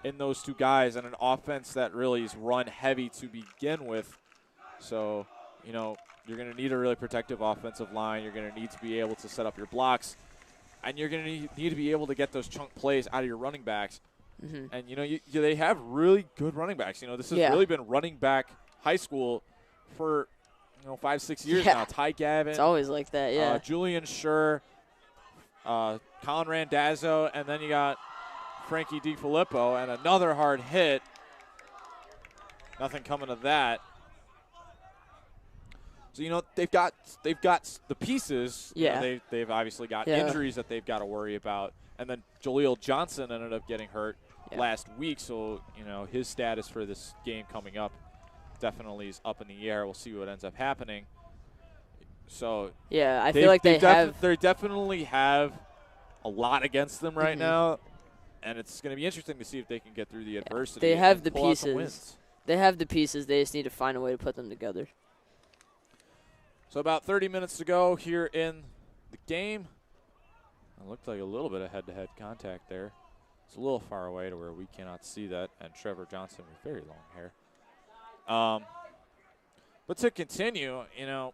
in those 2 guys, and an offense that really is run heavy to begin with. So, you're going to need a really protective offensive line. You're going to need to be able to set up your blocks, and you're going to need to be able to get those chunk plays out of your running backs. And, they have really good running backs. This has really been running back high school for, 5-6 years now. Ty Gavin. It's always like that, Julian Schur, Colin Randazzo, and then you got Frankie DiFilippo, and another hard hit. Nothing coming of that. So, they've got the pieces. Yeah. They've obviously got injuries that they've got to worry about. And then Jaleel Johnson ended up getting hurt last week. So, his status for this game coming up definitely is up in the air. We'll see what ends up happening. So, yeah, I feel like they definitely have a lot against them right now. And it's going to be interesting to see if they can get through the adversity. They have the pull out some pieces. wins. They have the pieces. They just need to find a way to put them together. So about 30 minutes to go here in the game. It looked like a little bit of head-to-head contact there. It's a little far away to where we cannot see that. And Trevor Johnson with very long hair. But to continue, you know,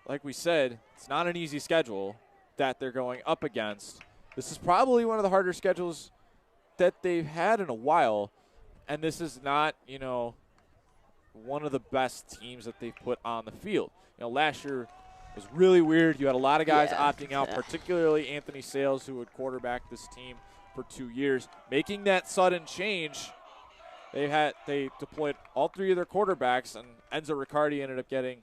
like we said, it's not an easy schedule that they're going up against. This is probably one of the harder schedules that they've had in a while. And this is not, you know, one of the best teams that they've put on the field. You know, last year was really weird. You had a lot of guys opting out, particularly Anthony Sales, who would quarterback this team for 2 years. Making that sudden change, they deployed all three of their quarterbacks, and Enzo Riccardi ended up getting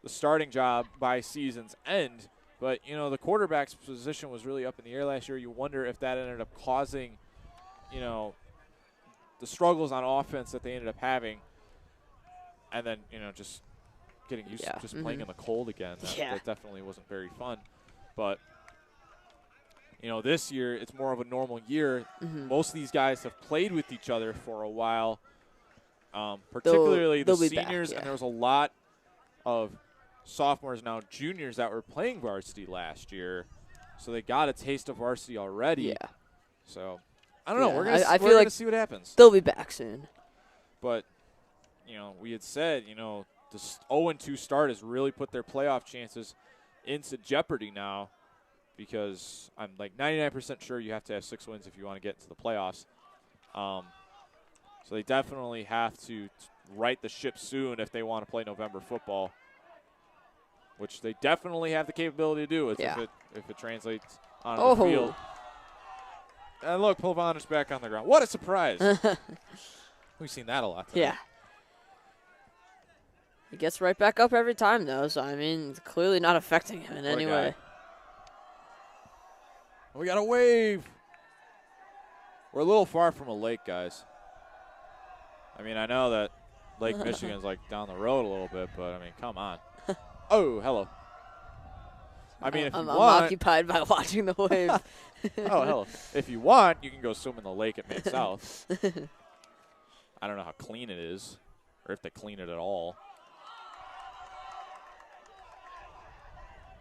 the starting job by season's end. But, you know, the quarterback's position was really up in the air last year. You wonder if that ended up causing, you know, the struggles on offense that they ended up having. And then, you know, just getting used to just playing in the cold again. That definitely wasn't very fun. But, you know, this year it's more of a normal year. Most of these guys have played with each other for a while, particularly the seniors. And there was a lot of sophomores, now juniors, that were playing varsity last year. So they got a taste of varsity already. Yeah. So, I don't know. We're going to see what happens. They'll be back soon. But, you know, we had said, you know, the 0-2 start has really put their playoff chances into jeopardy now, because I'm like 99% sure you have to have 6 wins if you want to get into the playoffs. So they definitely have to right the ship soon if they want to play November football, which they definitely have the capability to do if it translates onto the field. And look, Pulvana's back on the ground. What a surprise. We've seen that a lot tonight. Yeah. He gets right back up every time, though, so, I mean, it's clearly not affecting him in any way. We got a wave. We're a little far from a lake, guys. I mean, I know that Lake Michigan's like down the road a little bit, but, I mean, come on. Oh, hello. I mean, if you want. I'm occupied by watching the wave. Oh, hello. If you want, you can go swim in the lake at Mid-South. I don't know how clean it is, or if they clean it at all.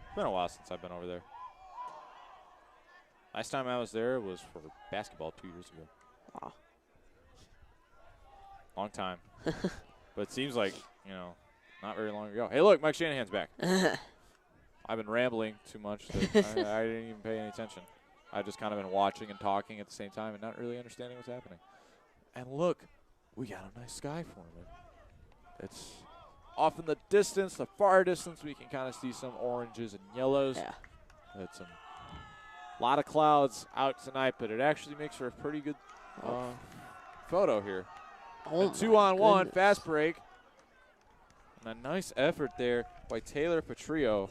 It's been a while since I've been over there. Last time I was there was for basketball 2 years ago. Wow. Long time. But it seems like, you know, not very long ago. Hey, look, Mike Shanahan's back. I've been rambling too much that I didn't even pay any attention. I've just kind of been watching and talking at the same time and not really understanding what's happening. And look, we got a nice sky forming. It's off in the distance, the far distance, we can kind of see some oranges and yellows. Yeah. It's a lot of clouds out tonight, but it actually makes for a pretty good photo here. Oh, 2-on-1, fast break. And a nice effort there by Taylor Petrillo.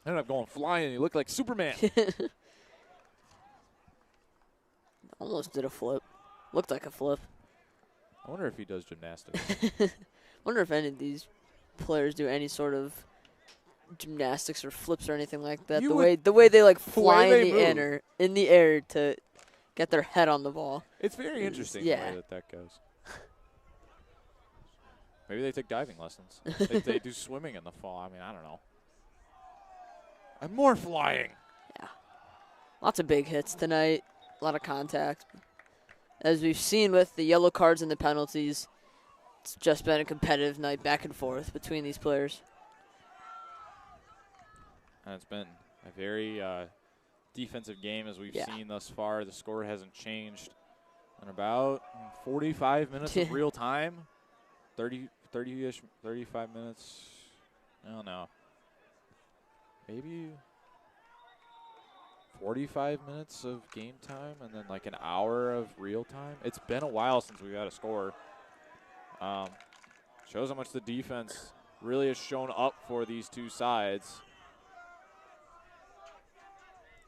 Ended up going flying. He looked like Superman. Almost did a flip. Looked like a flip. I wonder if he does gymnastics. Wonder if any of these players do any sort of gymnastics or flips or anything like that. The way they like fly in the air to get their head on the ball. It's very interesting the way that goes. Maybe they take diving lessons. they do swimming in the fall. I mean, I don't know. And more flying. Yeah. Lots of big hits tonight. A lot of contact. As we've seen with the yellow cards and the penalties, it's just been a competitive night back and forth between these players. And it's been a very defensive game as we've seen thus far. The score hasn't changed in about 45 minutes of real time. 30-ish, 35 minutes. I don't know. Maybe 45 minutes of game time and then like an hour of real time. It's been a while since we've had a score. Shows how much the defense really has shown up for these two sides.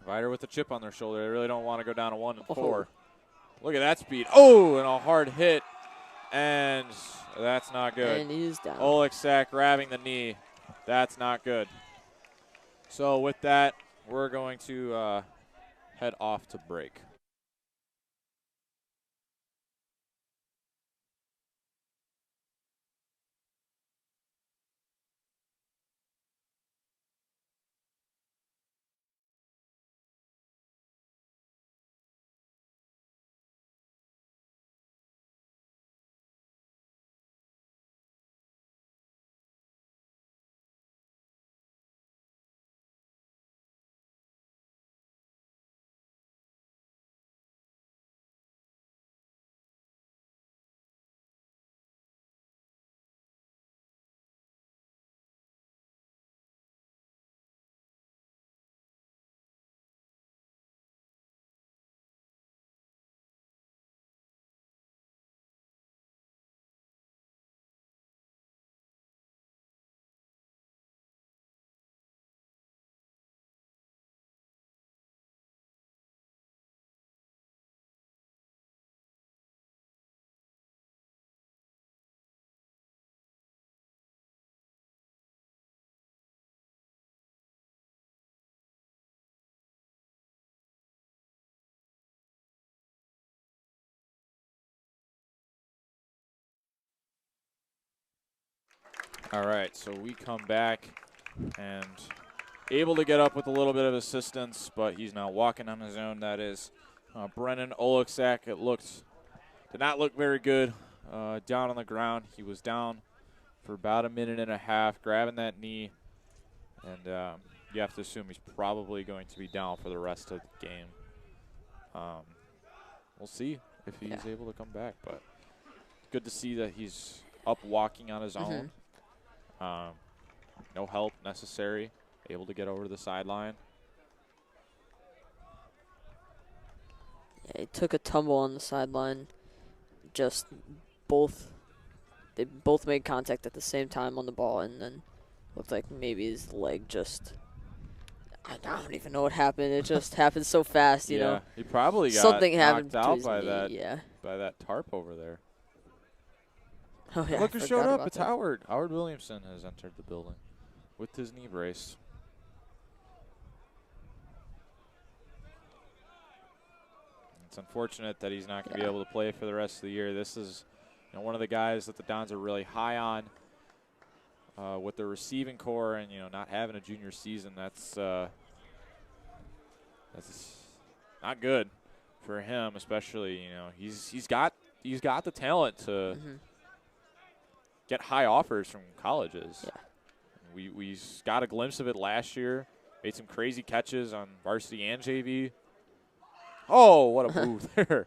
Viator with the chip on their shoulder. They really don't want to go down to 1-4. Look at that speed. Oh, and a hard hit. And that's not good. And he's down. Oleksak grabbing the knee. That's not good. So with that, we're going to head off to break. All right, so we come back and able to get up with a little bit of assistance, but he's now walking on his own. That is Brennan Oleksak. Did not look very good down on the ground. He was down for about a minute and a half, grabbing that knee, and you have to assume he's probably going to be down for the rest of the game. We'll see if he's able to come back, but good to see that he's up walking on his own. No help necessary, able to get over to the sideline. Yeah, he took a tumble on the sideline. They both made contact at the same time on the ball, and then looked like maybe his leg just, I don't even know what happened. It just happened so fast, you know. He probably got something happened knocked to out his by knee, by that tarp over there. Oh, yeah, Look who showed up. It's that. Howard. Howard Williamson has entered the building with his knee brace. It's unfortunate that he's not going to be able to play for the rest of the year. This is one of the guys that the Dons are really high on with their receiving core, and not having a junior season. That's not good for him, especially he's got the talent to get high offers from colleges. Yeah. We got a glimpse of it last year. Made some crazy catches on varsity and JV. Oh, what a move there.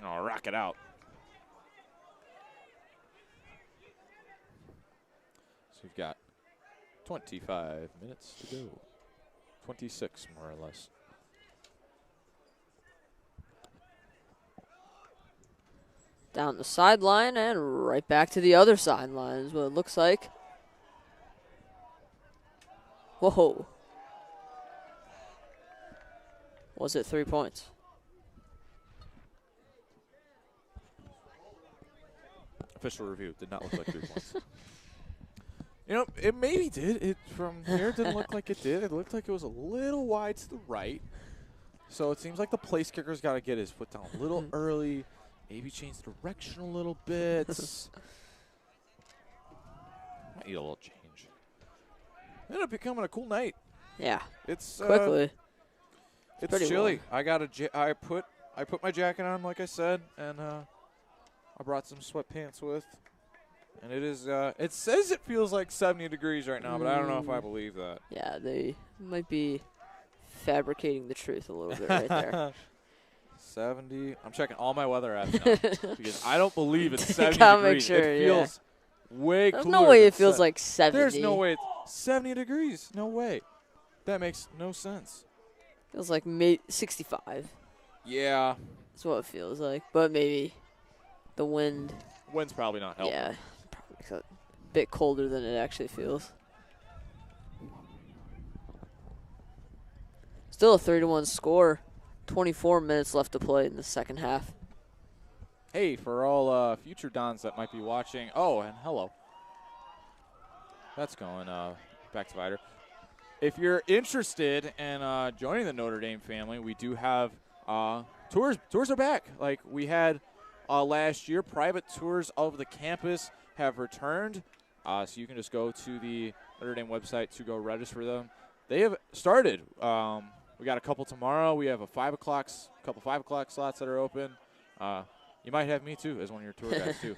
Oh, rock it out. So we've got 25 minutes to go. 26, more or less. Down the sideline and right back to the other sideline is what it looks like. Whoa. Was it 3 points? Official review did not look like 3 points. It maybe did. It from here it didn't look like it did. It looked like it was a little wide to the right. So it seems like the place kicker's got to get his foot down a little early. Maybe change direction a little bit. Might need a little change. Ended up becoming a cool night. Yeah. It's quickly. It's chilly. Warm. I put my jacket on, like I said, and I brought some sweatpants with. And it is. It says it feels like 70 degrees right now, but I don't know if I believe that. Yeah, they might be fabricating the truth a little bit right there. 70. I'm checking all my weather apps now because I don't believe it's 70 Gotta degrees. make sure, it feels way There's cooler. no way than it feels like 70. There's no way. 70 degrees. No way. That makes no sense. Feels like 65. Yeah. That's what it feels like. But maybe the wind. Wind's probably not helping. Yeah. Probably makes it a bit colder than it actually feels. Still a 3-1 score. 24 minutes left to play in the second half. Hey, for all future Dons that might be watching. Oh, and hello. That's going back to Viator. If you're interested in joining the Notre Dame family, we do have tours. Tours are back. Like we had last year, private tours of the campus have returned. So you can just go to the Notre Dame website to go register for them. They have started. We got a couple tomorrow. We have a 5 o'clock slots that are open. You might have me too as one of your tour guides too,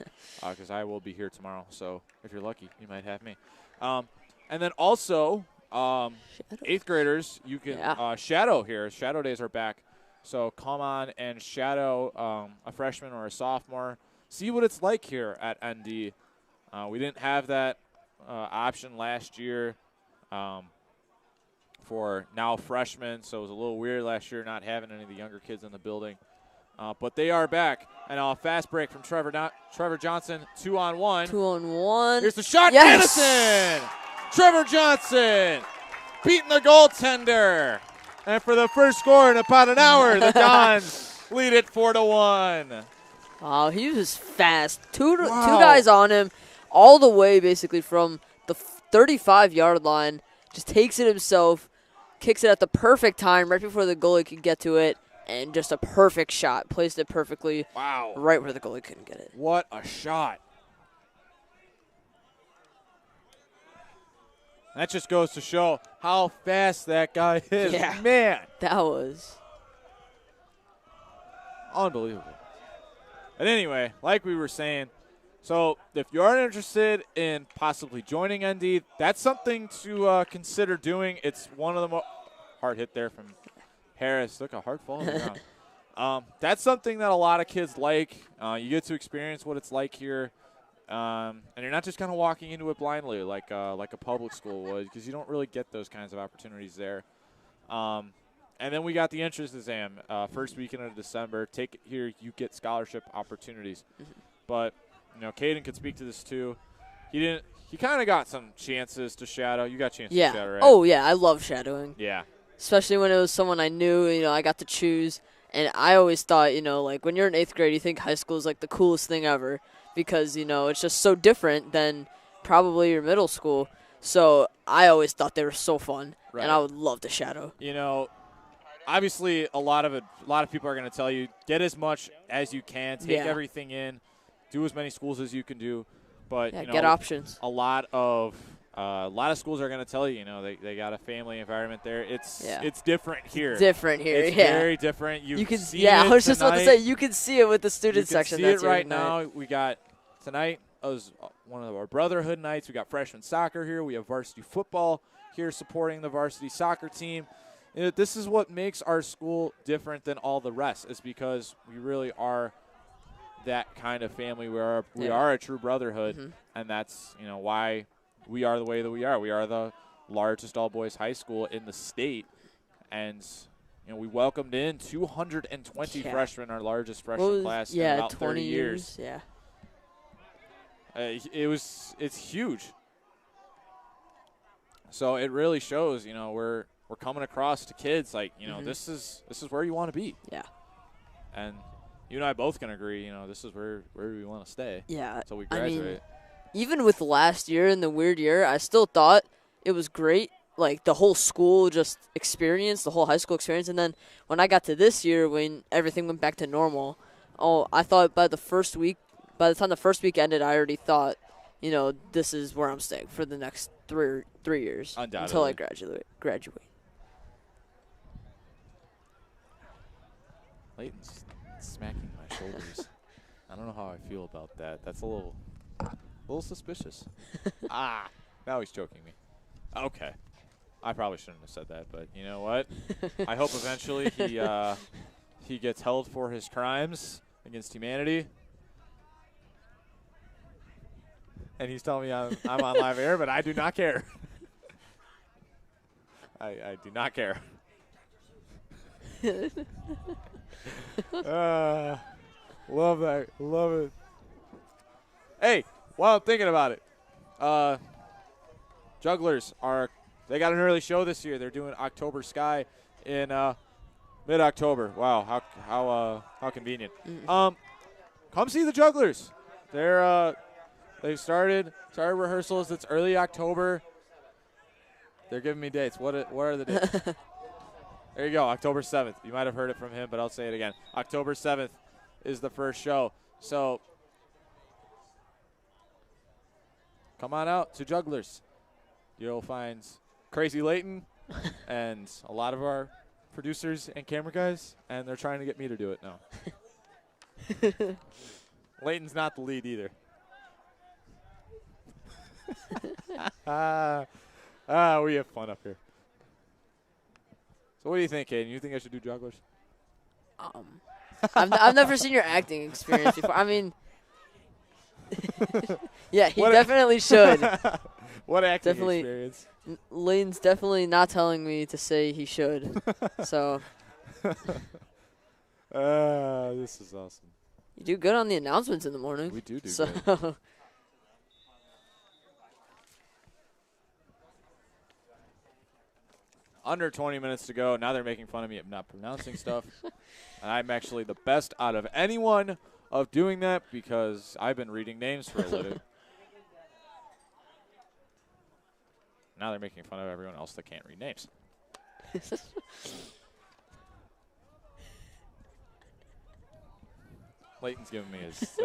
because I will be here tomorrow. So if you're lucky, you might have me. And then also, 8th graders, you can shadow here. Shadow days are back. So come on and shadow a freshman or a sophomore. See what it's like here at ND. We didn't have that option last year for now freshmen, so it was a little weird last year not having any of the younger kids in the building. But they are back. And a fast break from Trevor Johnson, 2-on-1. 2-on-1. Here's the shot. Yes! Edison! Trevor Johnson beating the goaltender. And for the first score in about an hour, the Dons lead it 4-1. Wow, he was fast. Two guys on him all the way basically from the 35-yard line. Just takes it himself, kicks it at the perfect time right before the goalie could get to it, and just a perfect shot. Placed it perfectly right where the goalie couldn't get it. What a shot. That just goes to show how fast that guy is. Yeah. Man. That was Unbelievable. And anyway, like we were saying, so if you are interested in possibly joining ND, that's something to consider doing. It's one of the hard hit there from Harris. Look, a hard fall on the ground. That's something that a lot of kids like. You get to experience what it's like here. And you're not just kind of walking into it blindly like a public school would, because you don't really get those kinds of opportunities there. And then we got the entrance exam first weekend of December. Take it here, you get scholarship opportunities. But Caden could speak to this too. He kind of got some chances to shadow. You got chances to shadow, right? Oh yeah, I love shadowing. Yeah. Especially when it was someone I knew. I got to choose, and I always thought, like when you're in 8th grade, you think high school is like the coolest thing ever. Because, it's just so different than probably your middle school. So I always thought they were so fun, Right. and I would love to shadow. Obviously a lot of people are going to tell you, get as much as you can, take everything in, do as many schools as you can do. But, get options. A lot of schools are going to tell you, they got a family environment there. It's different here. It's different here, It's very different. You can see it I was just tonight. about to say, you can see it with the student section. You can see it right now. We got tonight was one of our brotherhood nights. We got freshman soccer here. We have varsity football here supporting the varsity soccer team. This is what makes our school different than all the rest, is because we really are that kind of family. We are a true brotherhood, and that's why we are the way that we are. We are the largest all-boys high school in the state, and we welcomed in 220 freshmen, our largest freshman class in about 20 30 years. Yeah. It's huge. So it really shows, we're coming across to kids like, this is where you want to be. Yeah. And you and I both can agree, this is where we want to stay. Yeah. So we graduate. I mean, even with last year and the weird year, I still thought it was great. Like the whole school just experience, the whole high school experience. And then when I got to this year, when everything went back to normal, I thought by the time the first week ended, I already thought, this is where I'm staying for the next three years. Undoubtedly. Until I graduate. Leighton's smacking my shoulders. I don't know how I feel about that. That's a little suspicious. Now he's choking me. Okay. I probably shouldn't have said that, but you know what? I hope eventually he gets held for his crimes against humanity. And he's telling me I'm on live air, but I do not care. I do not care. Love that. Love it. Hey, while I'm thinking about it, Jugglers they got an early show this year. They're doing October Sky in mid-October. Wow, how convenient. Come see the Jugglers. They've started rehearsals. It's early October. They're giving me dates. What are the dates? There you go, October 7th. You might have heard it from him, but I'll say it again. October 7th is the first show. So come on out to Jugglers. You'll find Crazy Leighton and a lot of our producers and camera guys, and they're trying to get me to do it now. Leighton's not the lead either. We have fun up here. So what do you think, Caden? You think I should do Jugglers? I've never seen your acting experience before. I mean, yeah, he definitely should. What acting experience? Lane's definitely not telling me to say he should. So. This is awesome. You do good on the announcements in the morning. We do good. Under 20 minutes to go. Now they're making fun of me of not pronouncing stuff. And I'm actually the best out of anyone of doing that because I've been reading names for a living. Now they're making fun of everyone else that can't read names. Leighton's giving me his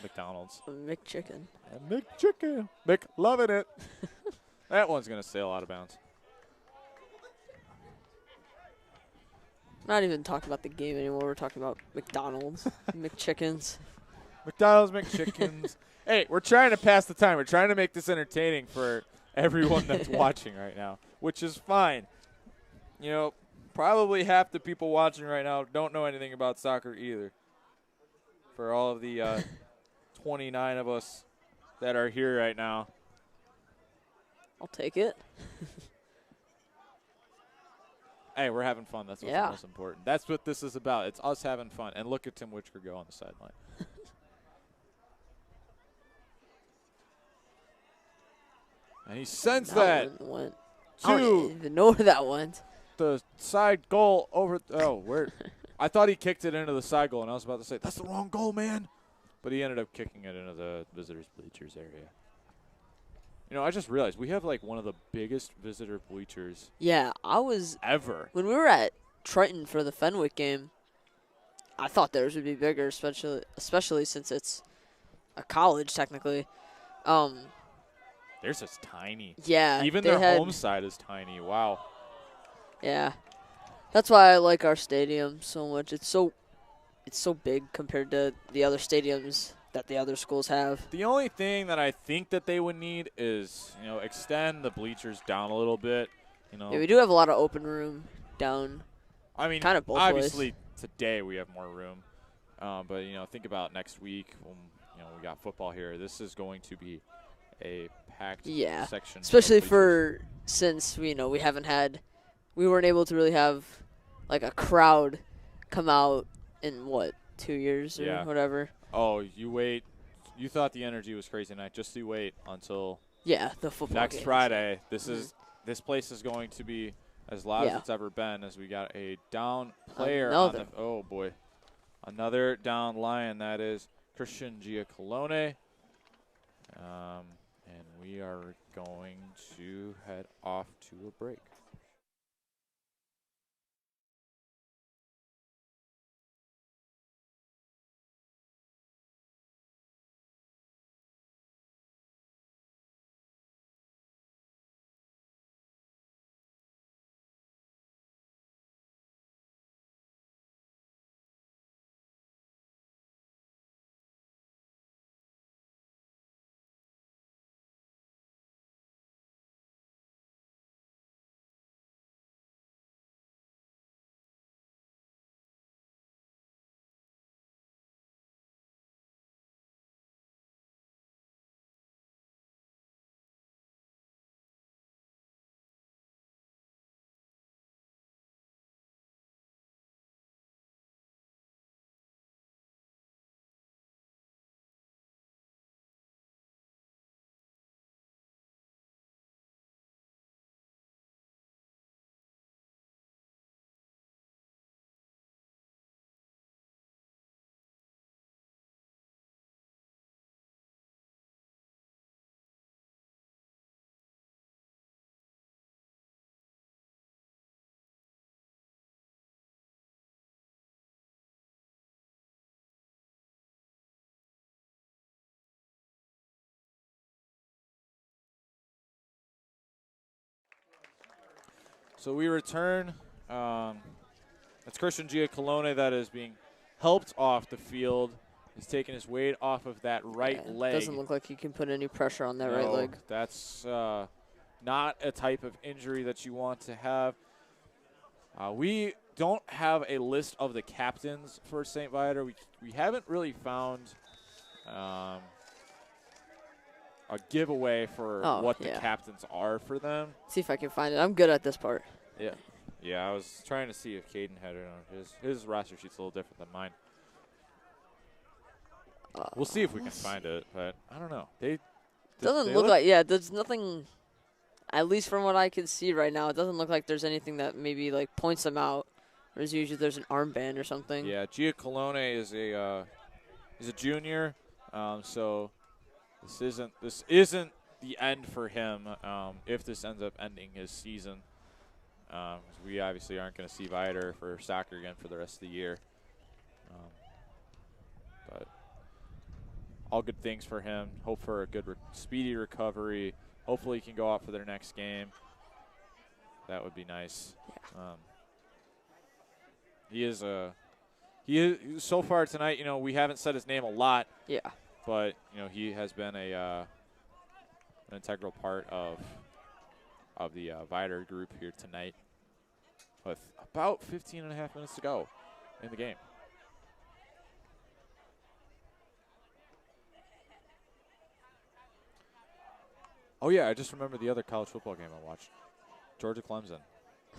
McDonald's. McChicken. McChicken. McLovin' it. That one's going to sail out of bounds. Not even talking about the game anymore. We're talking about McDonald's, McChickens. McDonald's, McChickens. Hey, we're trying to pass the time. We're trying to make this entertaining for everyone that's watching right now, which is fine. You know, probably half the people watching right now don't know anything about soccer either. For all of the 29 of us that are here right now. I'll take it. Hey, we're having fun. That's what's most important. That's what this is about. It's us having fun. And look at Tim Witcher go on the sideline. And he sends that went. to I don't even know where that went. The side goal over. Where? I thought he kicked it into the side goal, and I was about to say, that's the wrong goal, man. But he ended up kicking it into the visitors' bleachers area. You know, I just realized we have, like, one of the biggest visitor bleachers ever. When we were at Triton for the Fenwick game, I thought theirs would be bigger, especially since it's a college, technically. Theirs is tiny. Yeah. Even their home side is tiny. Wow. Yeah. That's why I like our stadium so much. It's so big compared to the other stadiums that the other schools have. The only thing that I think that they would need is, you know, extend the bleachers down a little bit. You know. Yeah, we do have a lot of open room down. I mean, kind of both obviously ways. Today we have more room, but you know, think about next week when we got football here. This is going to be a packed section. Especially since we weren't able to really have like a crowd come out in 2 years or whatever. Oh, you wait. You thought the energy was crazy tonight. Just you wait until the football next games. Friday. This place is going to be as loud as it's ever been. As we got a down player oh boy, another down Lion. That is Christian Giacolone. And we are going to head off to a break. So we return. It's Christian Giacolone that is being helped off the field. He's taking his weight off of that right leg. Doesn't look like he can put any pressure on that right leg. That's not a type of injury that you want to have. We don't have a list of the captains for St. Viator. We haven't really found a giveaway for what the captains are for them. See if I can find it. I'm good at this part. Yeah, I was trying to see if Caden had it on his roster sheet's a little different than mine. We'll see if we can find it, but I don't know. Doesn't look like there's nothing, at least from what I can see right now, it doesn't look like there's anything that maybe like points them out. Whereas usually there's an armband or something. Yeah, Giacolone is a junior, so this isn't the end for him. If this ends up ending his season, we obviously aren't going to see Viator for soccer again for the rest of the year. But all good things for him. Hope for a good speedy recovery hopefully he can go out for their next game. That would be nice. He is so far tonight. We haven't said his name a lot. Yeah. But he has been an integral part of the Viator group here tonight. With about 15 and a half minutes to go in the game. Oh, yeah, I just remember the other college football game I watched. Georgia Clemson.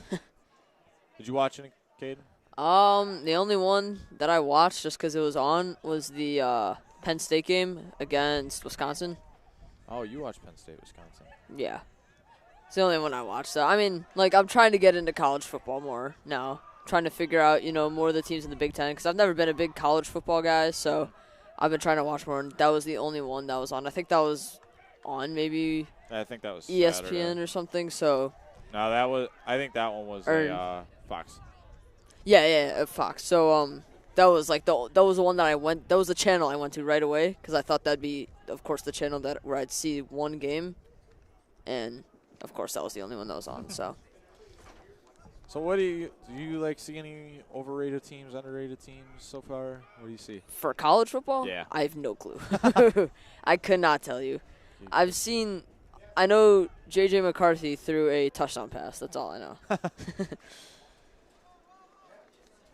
Did you watch any, Caden? The only one that I watched just because it was on was the Penn State game against Wisconsin. Oh, you watched Penn State, Wisconsin. Yeah. It's the only one I watched. So, I mean, I'm trying to get into college football more now. Trying to figure out, more of the teams in the Big Ten because I've never been a big college football guy. So, I've been trying to watch more, and that was the only one that was on. I think that was on maybe I think that was ESPN Saturday. or something. So. No, I think that one was Fox. Yeah, Fox. So, that was that was the one that that was the channel I went to right away because I thought that'd be, of course, the channel where I'd see one game, and of course that was the only one that was on. So what do you see any overrated teams, underrated teams so far? What do you see for college football? Yeah, I have no clue. I could not tell you. I know J.J. McCarthy threw a touchdown pass. That's all I know.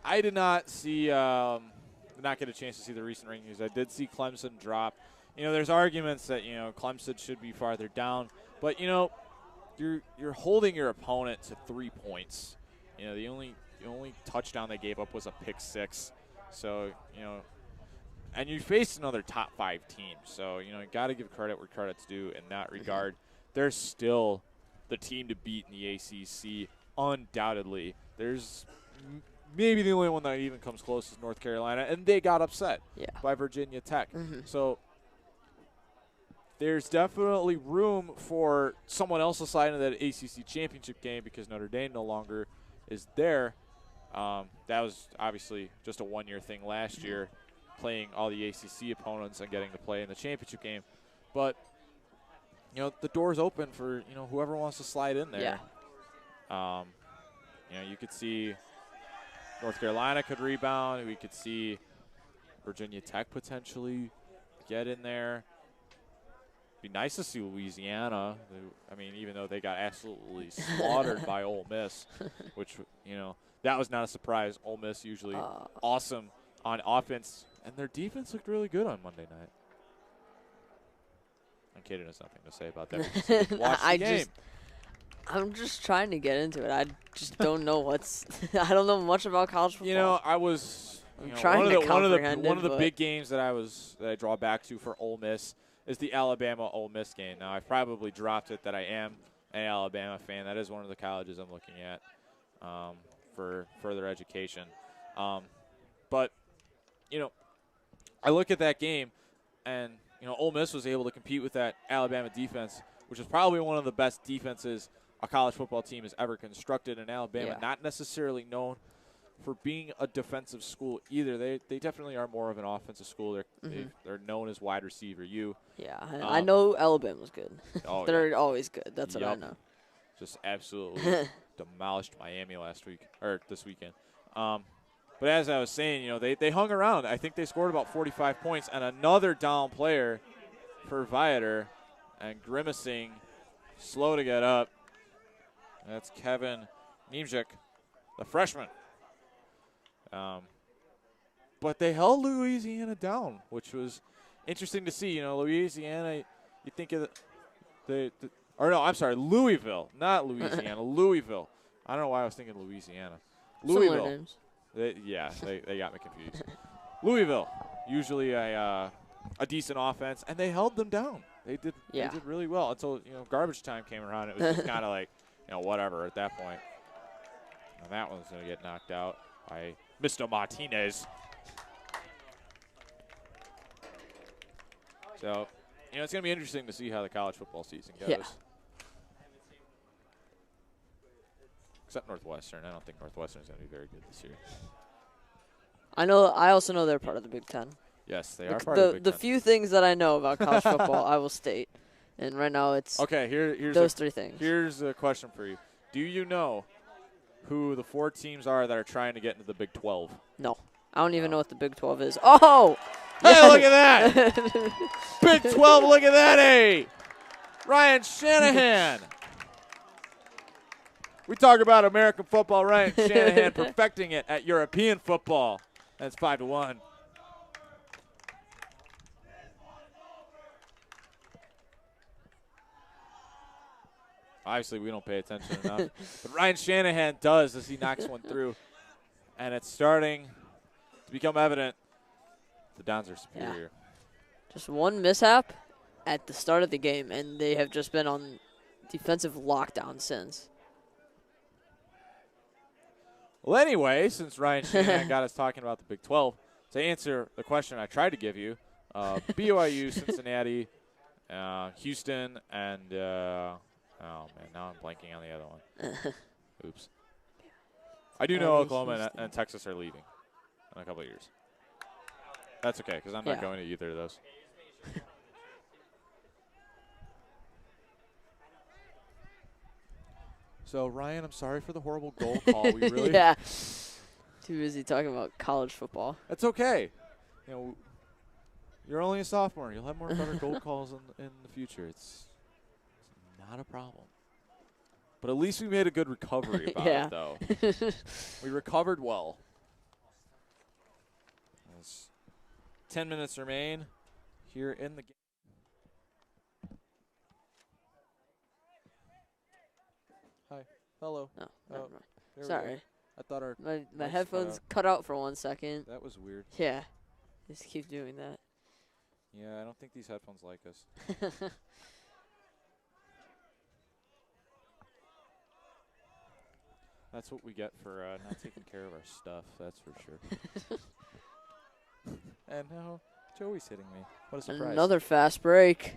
I did not get a chance to see the recent rankings. I did see Clemson drop. There's arguments that Clemson should be farther down, but you're holding your opponent to 3 points. The only touchdown they gave up was a pick six. So and you faced another top 5 team. So you got to give credit where credit's due in that regard. They're still the team to beat in the ACC, undoubtedly. There's maybe the only one that even comes close is North Carolina, and they got upset by Virginia Tech. So there's definitely room for someone else to slide into that ACC championship game because Notre Dame no longer is there. That was obviously just a one-year thing last year, playing all the ACC opponents and getting to play in the championship game. But the door's open for whoever wants to slide in there. Yeah. You could see North Carolina could rebound. We could see Virginia Tech potentially get in there. Be nice to see Louisiana. Even though they got absolutely slaughtered by Ole Miss, which that was not a surprise. Ole Miss usually awesome on offense, and their defense looked really good on Monday night. And Kaden has nothing to say about that. Watch the game. I'm just trying to get into it. I just don't know I don't know much about college football. I was trying to comprehend one of the big games that I draw back to for Ole Miss is the Alabama-Ole Miss game. Now, I've probably dropped it that I am an Alabama fan. That is one of the colleges I'm looking at for further education. But I look at that game, and Ole Miss was able to compete with that Alabama defense, which is probably one of the best defenses a college football team has ever constructed in Alabama. Yeah. Not necessarily known for being a defensive school either. They definitely are more of an offensive school. They're known as wide receiver U. Yeah, I know Alabama's good. Oh, They're always good. That's what I know. Just absolutely demolished Miami this weekend. But as I was saying, they hung around. I think they scored about 45 points, and another down player for Viator, and grimacing, slow to get up. That's Kevin Niemczyk, the freshman. But they held Louisiana down, which was interesting to see. Louisiana, you think of Louisville, not Louisiana, Louisville. I don't know why I was thinking Louisiana. Louisville. Names. They got me confused. Louisville, usually a decent offense, and they held them down. They did really well until garbage time came around. It was just kind of like whatever at that point. And that one's going to get knocked out by Mr. Martinez. So it's going to be interesting to see how the college football season goes. Yeah. Except Northwestern. I don't think Northwestern is going to be very good this year. I also know they're part of the Big Ten. Yes, they are part of the Big Ten. The few things that I know about college football, I will state. And right now it's Okay, here's those three things. Here's a question for you. Do you know who the 4 teams are that are trying to get into the Big 12? No. I don't even know what the Big 12 is. Oh! Hey, look at that! Big 12, look at that, hey! Ryan Shanahan. We talk about American football, Ryan Shanahan perfecting it at European football. That's 5-1. Obviously, we don't pay attention enough. But Ryan Shanahan does as he knocks one through. And it's starting to become evident the Dons are superior. Yeah. Just one mishap at the start of the game, and they have just been on defensive lockdown since. Well, anyway, since Ryan Shanahan got us talking about the Big 12, to answer the question I tried to give you, BYU, Cincinnati, Houston, and oh, man, now I'm blanking on the other one. Oops. I do know Oklahoma and Texas are leaving in a couple of years. That's okay, because I'm not going to either of those. So, Ryan, I'm sorry for the horrible goal call. We really Yeah. Too busy talking about college football. That's okay. You know, you're only a sophomore. You'll have more better goal calls in the future. It's not a problem. But at least we made a good recovery about it, though. We recovered well. As 10 minutes remain here in the game. Hi. Hello. Oh, never mind. Sorry. I thought our my headphones cut out for 1 second. That was weird. Yeah. Just keep doing that. Yeah, I don't think these headphones like us. That's what we get for not taking care of our stuff, that's for sure. And now Joey's hitting me. What a surprise. Another fast break.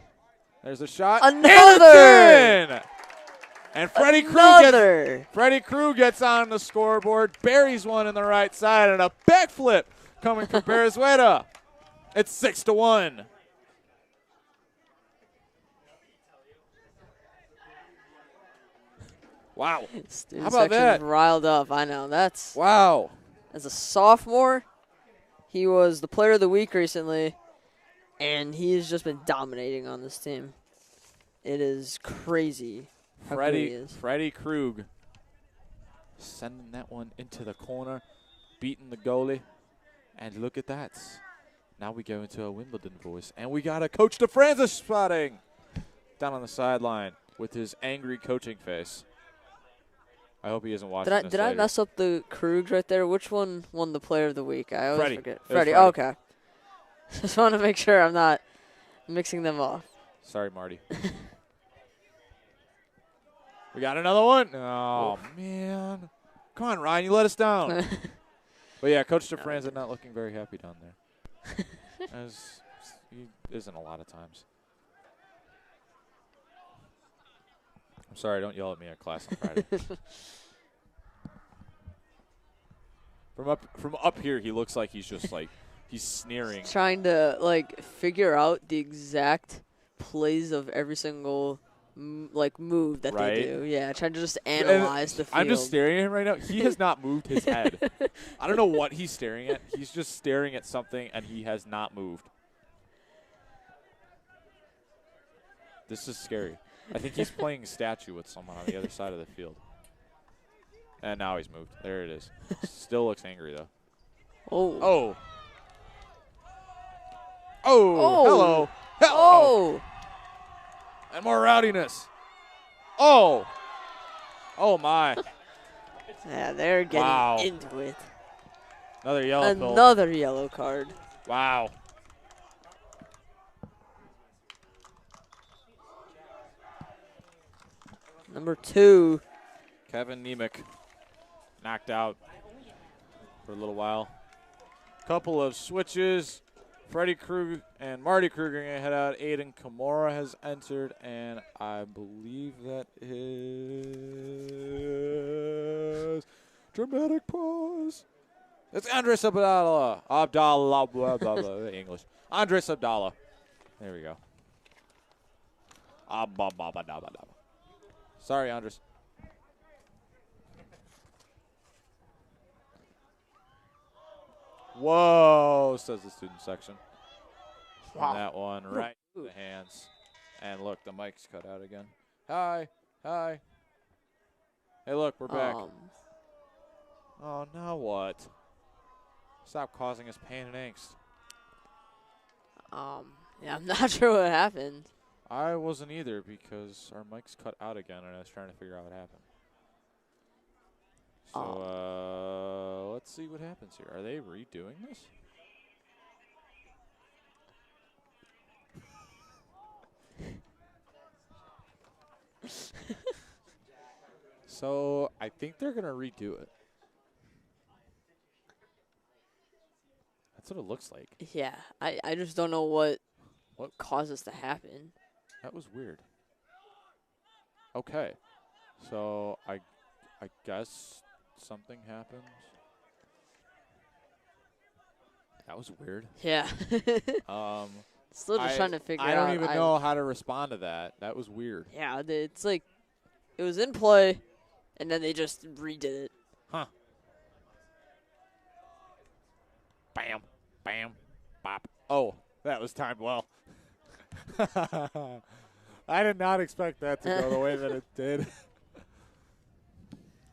There's a shot. Another! And Freddie Krug gets on the scoreboard, buries one in the right side, and a backflip coming from Berezueta. It's 6-1. Wow. Student How about that? Riled up. I know. That's wow. As a sophomore, he was the player of the week recently, and he has just been dominating on this team. It is crazy. Freddie Krug sending that one into the corner, beating the goalie, and look at that. Now we go into a Wimbledon voice, and we got a Coach DeFrancis spotting down on the sideline with his angry coaching face. I hope he isn't watching this Did I mess up the Krugs right there? Which one won the player of the week? I always forget. Freddie. Oh, okay. Just want to make sure I'm not mixing them off. Sorry, Marty. We got another one. Oh, man. Come on, Ryan. You let us down. But, yeah, Coach DeFrancis not looking very happy down there. As he isn't a lot of times. I'm sorry. Don't yell at me at class on Friday. From up here, he looks like he's just like he's sneering. He's trying to figure out the exact plays of every single move that they do. Yeah, trying to just analyze the field. I'm just staring at him right now. He has not moved his head. I don't know what he's staring at. He's just staring at something, and he has not moved. This is scary. I think he's playing a statue with someone on the other side of the field. And now he's moved. There it is. Still looks angry, though. Oh. Hello. Oh. And more rowdiness. Oh, my. Yeah, they're getting into it. Another yellow card. Another yellow card. Wow. Number 2. Kevin Nemec knocked out for a little while. Couple of switches. Freddie Krug and Marty Krug are going to head out. Aiden Kimura has entered, and I believe that is dramatic pause. It's Andres Abdallah. English. Andres Abdallah. There we go. Sorry, Andres. Whoa, says the student section. Wow. And that one right in the hands. And look, the mic's cut out again. Hi. Hey, look, we're back. Oh, now what? Stop causing us pain and angst. Yeah, I'm not sure what happened. I wasn't either because our mic's cut out again, and I was trying to figure out what happened. So, let's see what happens here. Are they redoing this? So, I think they're going to redo it. That's what it looks like. Yeah, I just don't know what caused this to happen. That was weird. Okay. So, I guess something happened. That was weird. Yeah. Still just trying to figure out. I don't even know how to respond to that. That was weird. Yeah, it's like it was in play, and then they just redid it. Huh. Bam, bam, bop. Oh, that was timed well. I did not expect that to go the way that it did.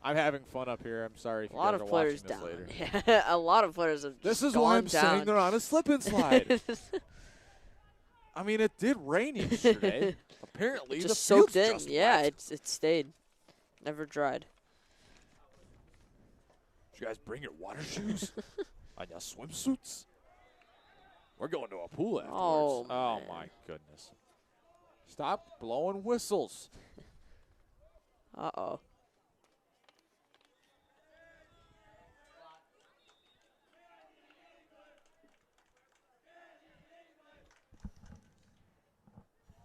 I'm having fun up here. I'm sorry if you guys are watching this later. Yeah, a lot of players have This is gone why I'm down. saying they're on a slip and slide. I mean, it did rain yesterday. Apparently, it the just soaked field's in. just Yeah, wet. it stayed, never dried. Did you guys bring your water shoes on your swimsuits? We're going to a pool afterwards. Oh man. my goodness. Stop blowing whistles. Uh-oh.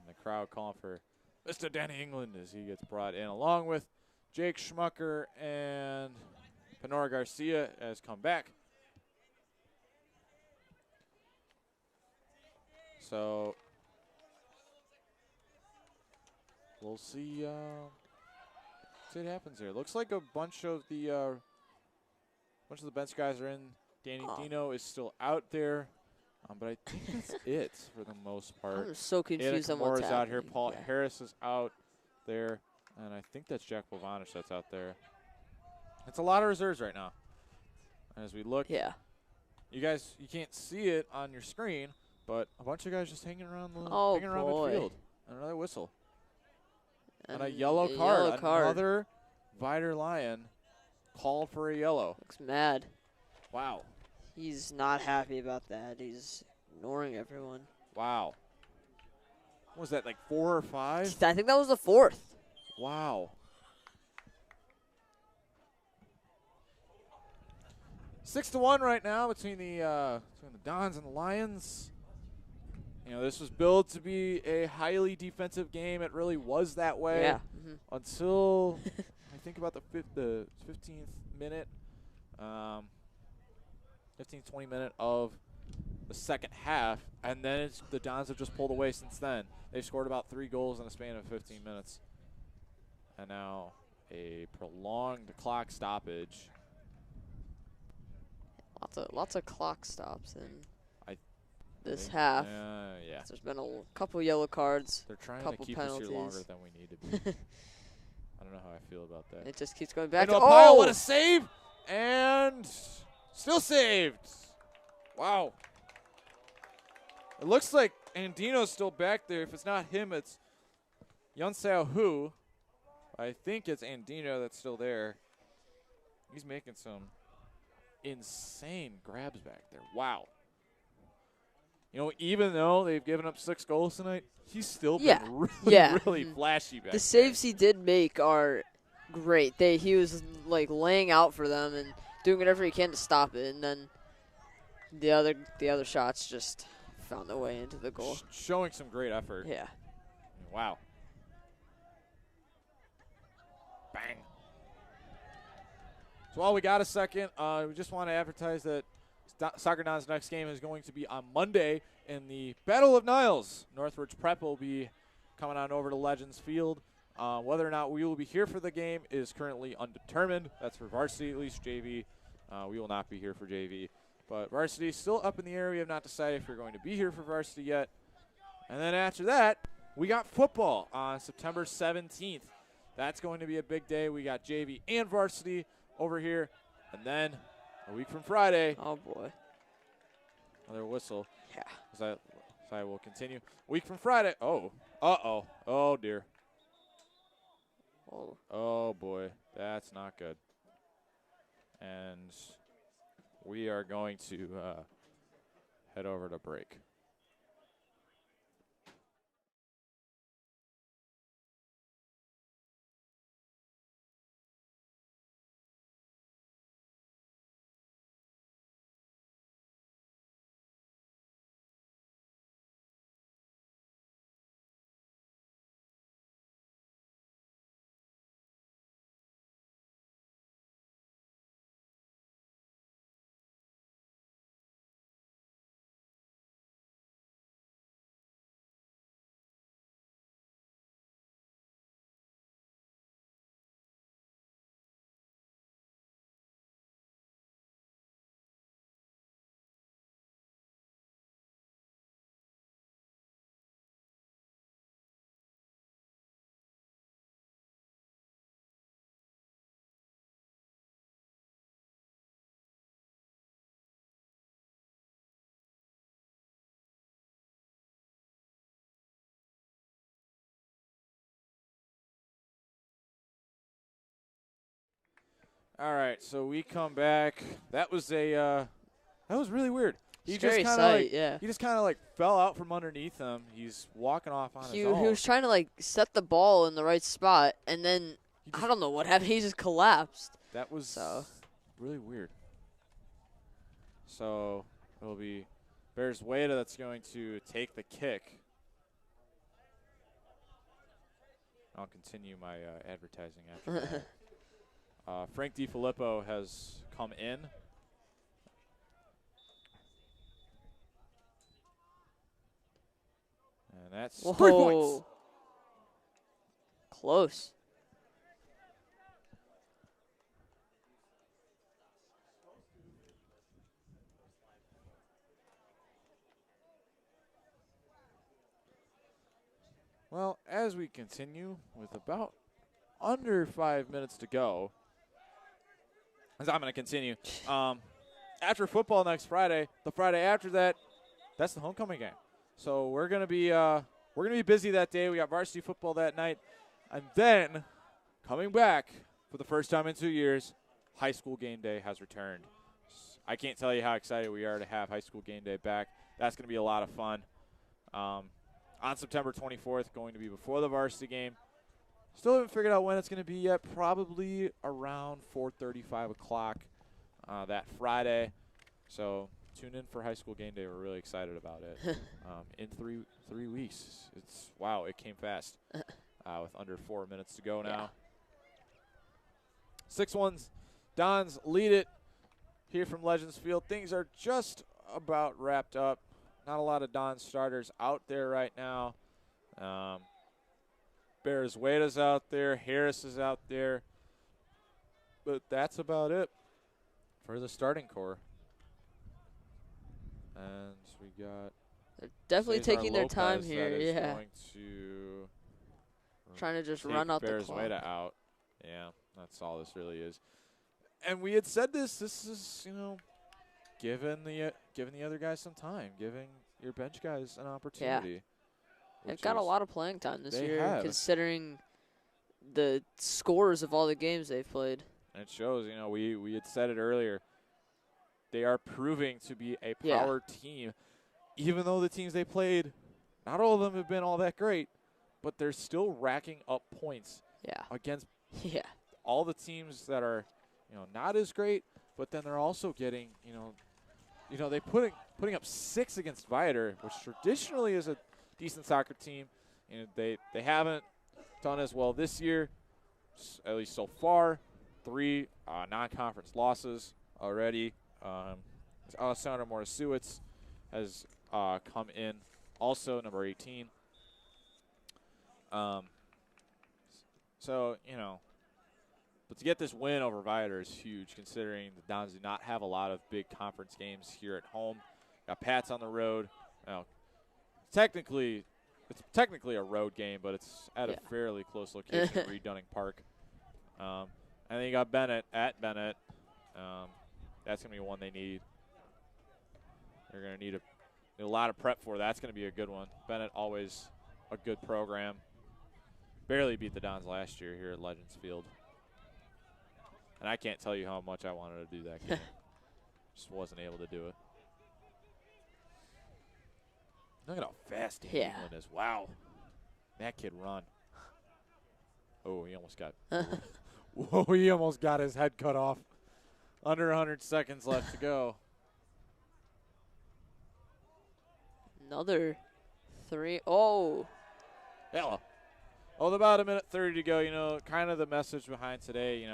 And the crowd calling for Mr. Danny England as he gets brought in, along with Jake Schmucker and Panora Garcia has come back. So we'll see what happens here. Looks like a bunch of the bench guys are in. Danny Dino is still out there, but I think that's it for the most part. I'm so confused on what's Ada Kimura's happening. out here. Paul Yeah. Harris is out there, and I think that's Jack Bovanich that's out there. It's a lot of reserves right now. As we look, Yeah. you guys, you can't see it on your screen, but a bunch of guys just hanging around the Oh, hanging around boy. midfield. Another whistle. And a And yellow a card. yellow card. Another Viator Lion called for a yellow. Looks mad. Wow. He's not happy about that. He's ignoring everyone. Wow. What was that, like 4 or 5? I think that was the 4th. Wow. 6-1 right now between the Dons and the Lions. You know, this was billed to be a highly defensive game. It really was that way. Yeah. Until I think about the 15th minute, 20 minute of the second half, and then the Dons have just pulled away since then. They've scored about 3 goals in a span of 15 minutes. And now a prolonged clock stoppage. Lots of clock stops in this half. Yeah. There's been a couple yellow cards. They're trying to couple keep penalties. us here longer than we need to be. I don't know how I feel about that. It just keeps going back. Into To, a pile, oh! what a save! And still saved. Wow. It looks like Andino's still back there. If it's not him, it's Yunsao Hu. I think it's Andino that's still there. He's making some insane grabs back there. Wow. You know, even though they've given up 6 goals tonight, he's still been really flashy back there. The saves he did make are great. He was like laying out for them and doing whatever he can to stop it, and then the other shots just found their way into the goal. Showing some great effort. Yeah. Wow. Bang. So while we got a second, we just want to advertise that Soccer Don's next game is going to be on Monday in the Battle of Niles. Northridge Prep will be coming on over to Legends Field. Whether or not we will be here for the game is currently undetermined. That's for varsity, at least JV. We will not be here for JV. But varsity is still up in the air. We have not decided if we're going to be here for varsity yet. And then after that, we got football on September 17th. That's going to be a big day. We got JV and varsity over here. And then a week from Friday. Oh, boy. Another whistle. Yeah. So I will continue. Week from Friday. Oh. Uh-oh. Oh, dear. Oh. Oh, boy. That's not good. And we are going to head over to break. All right, so we come back. That was that was really weird. He Scary just sight, yeah. He just kind of like fell out from underneath him. He's walking off on He his own. was trying to, like, set the ball in the right spot, and then, I don't know what happened. He just collapsed. That was really weird. So it'll be Bears Wada that's going to take the kick. I'll continue my advertising after that. Frank DiFilippo has come in. And that's 3 points. Close. Well, as we continue with about under 5 minutes to go, as I'm going to continue, after football next Friday, the Friday after that, that's the homecoming game. So we're going to be busy that day. We got varsity football that night, and then coming back for the first time in 2 years, high school game day has returned. I can't tell you how excited we are to have high school game day back. That's going to be a lot of fun. On September 24th, going to be before the varsity game. Still haven't figured out when it's going to be yet. Probably around 4:30, 5 o'clock that Friday. So tune in for high school game day. We're really excited about it. In three weeks. Wow, it came fast with under 4 minutes to go now. 6-1's Dons lead it here from Legends Field. Things are just about wrapped up. Not a lot of Don starters out there right now. Bears Wada's out there. Harris is out there. But that's about it for the starting core. And we got... They're definitely Cesar taking their Lopez time here, that is yeah. going to Trying to just take run out Bears the clock. Wada out. Yeah, that's all this really is. And we had said this is, giving the other guys some time, giving your bench guys an opportunity. They've got a lot of playing time this year, have. considering the scores of all the games they've played. And it shows, we had said it earlier. They are proving to be a power team. Even though the teams they played, not all of them have been all that great, but they're still racking up points against all the teams that are, not as great, but then they're also getting, they putting up 6 against Viator, which traditionally is a decent soccer team. They haven't done as well this year, at least so far. 3 non-conference losses already. Alessandro Morasuitz has come in, also number 18. So, but to get this win over Viator is huge, considering the Dons do not have a lot of big conference games here at home. Got Pats on the road. Technically, it's a road game, but it's at a fairly close location, Reed Dunning Park. And then you got Bennett at Bennett. That's going to be one they need. They're going to need a lot of prep for. That's going to be a good one. Bennett, always a good program. Barely beat the Dons last year here at Legends Field. And I can't tell you how much I wanted to do that game. Just wasn't able to do it. Look at how fast England is. Wow. That kid run. Oh, he almost got whoa, he almost got his head cut off. Under 100 seconds left to go. Another 3. Oh. Hello. Well, about a minute 30 to go. Kind of the message behind today,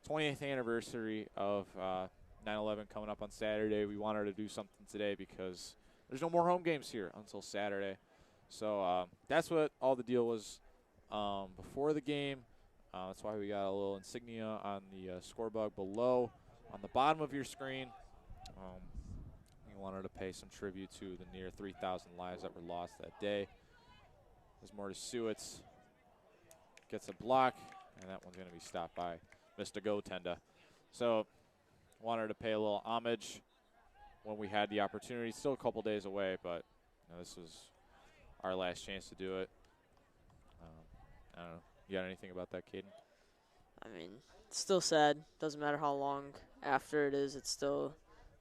20th anniversary of 9/11 coming up on Saturday. We wanted to do something today because there's no more home games here until Saturday. So that's what all the deal was before the game. That's why we got a little insignia on the scorebug below on the bottom of your screen. We wanted to pay some tribute to the near 3,000 lives that were lost that day. There's more to Suets. Gets a block, and that one's going to be stopped by Mr. Gotenda. So wanted to pay a little homage when we had the opportunity. Still a couple days away, but this was our last chance to do it. I don't know. You got anything about that, Caden? I mean, it's still sad. Doesn't matter how long after it is. It's still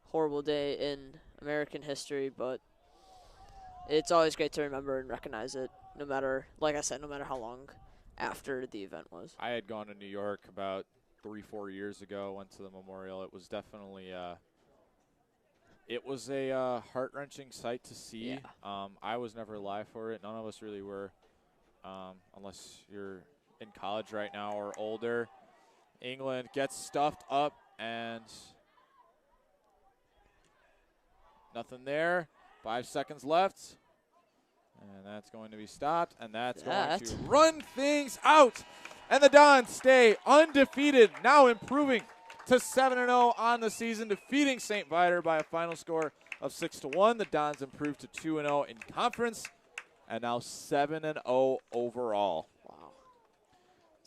a horrible day in American history, but it's always great to remember and recognize it, no matter, like I said, no matter how long after the event was. I had gone to New York about 3-4 years ago, went to the memorial. It was definitely a heart-wrenching sight to see. Yeah. I was never live for it. None of us really were, unless you're in college right now or older. England gets stuffed up, and nothing there. 5 seconds left. And that's going to be stopped, and that's going to run things out. And the Dons stay undefeated, now improving to 7-0 on the season, defeating St. Viator by a final score of 6-1. The Dons improved to 2-0 in conference, and now 7-0 overall. Wow.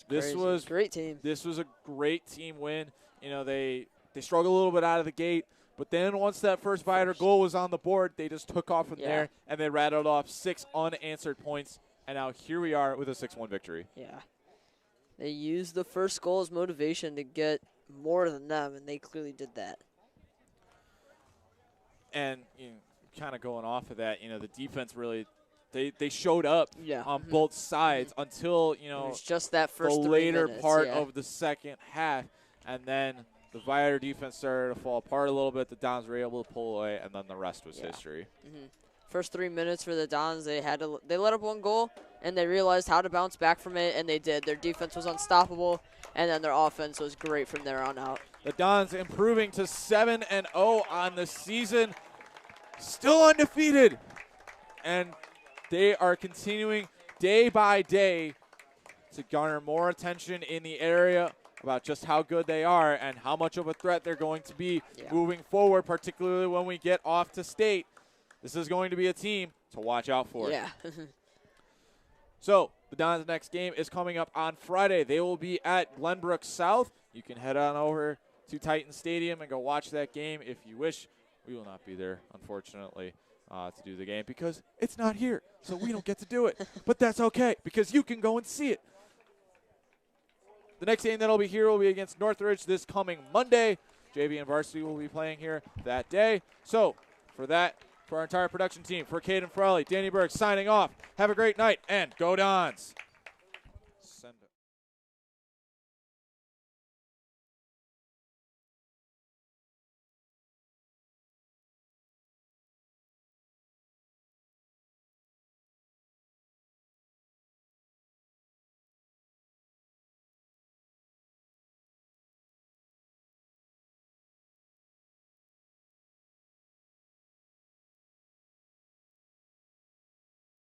This was great team. This was a great team win. They struggled a little bit out of the gate. But then once that first Viator goal was on the board, they just took off from there, and they rattled off 6 unanswered points. And now here we are with a 6-1 victory. Yeah. They used the first goal as motivation to get more than them, and they clearly did that. And kind of going off of that, the defense really, they showed up on both sides until, it was just that first the 3 later minutes, part of the second half. And then the Viator defense started to fall apart a little bit. The Dons were able to pull away, and then the rest was history. First 3 minutes for the Dons, they let up 1 goal, and they realized how to bounce back from it, and they did. Their defense was unstoppable, and then their offense was great from there on out. The Dons improving to 7-0 on the season, still undefeated, and they are continuing day by day to garner more attention in the area about just how good they are and how much of a threat they're going to be moving forward, particularly when we get off to state. This is going to be a team to watch out for. Yeah. So the Dons' next game is coming up on Friday. They will be at Glenbrook South. You can head on over to Titan Stadium and go watch that game if you wish. We will not be there, unfortunately, to do the game because it's not here, so we don't get to do it. But that's okay because you can go and see it. The next game that'll be here will be against Northridge this coming Monday. JV and Varsity will be playing here that day. So for our entire production team, for Caden Frawley, Danny Burke signing off. Have a great night and go Dons.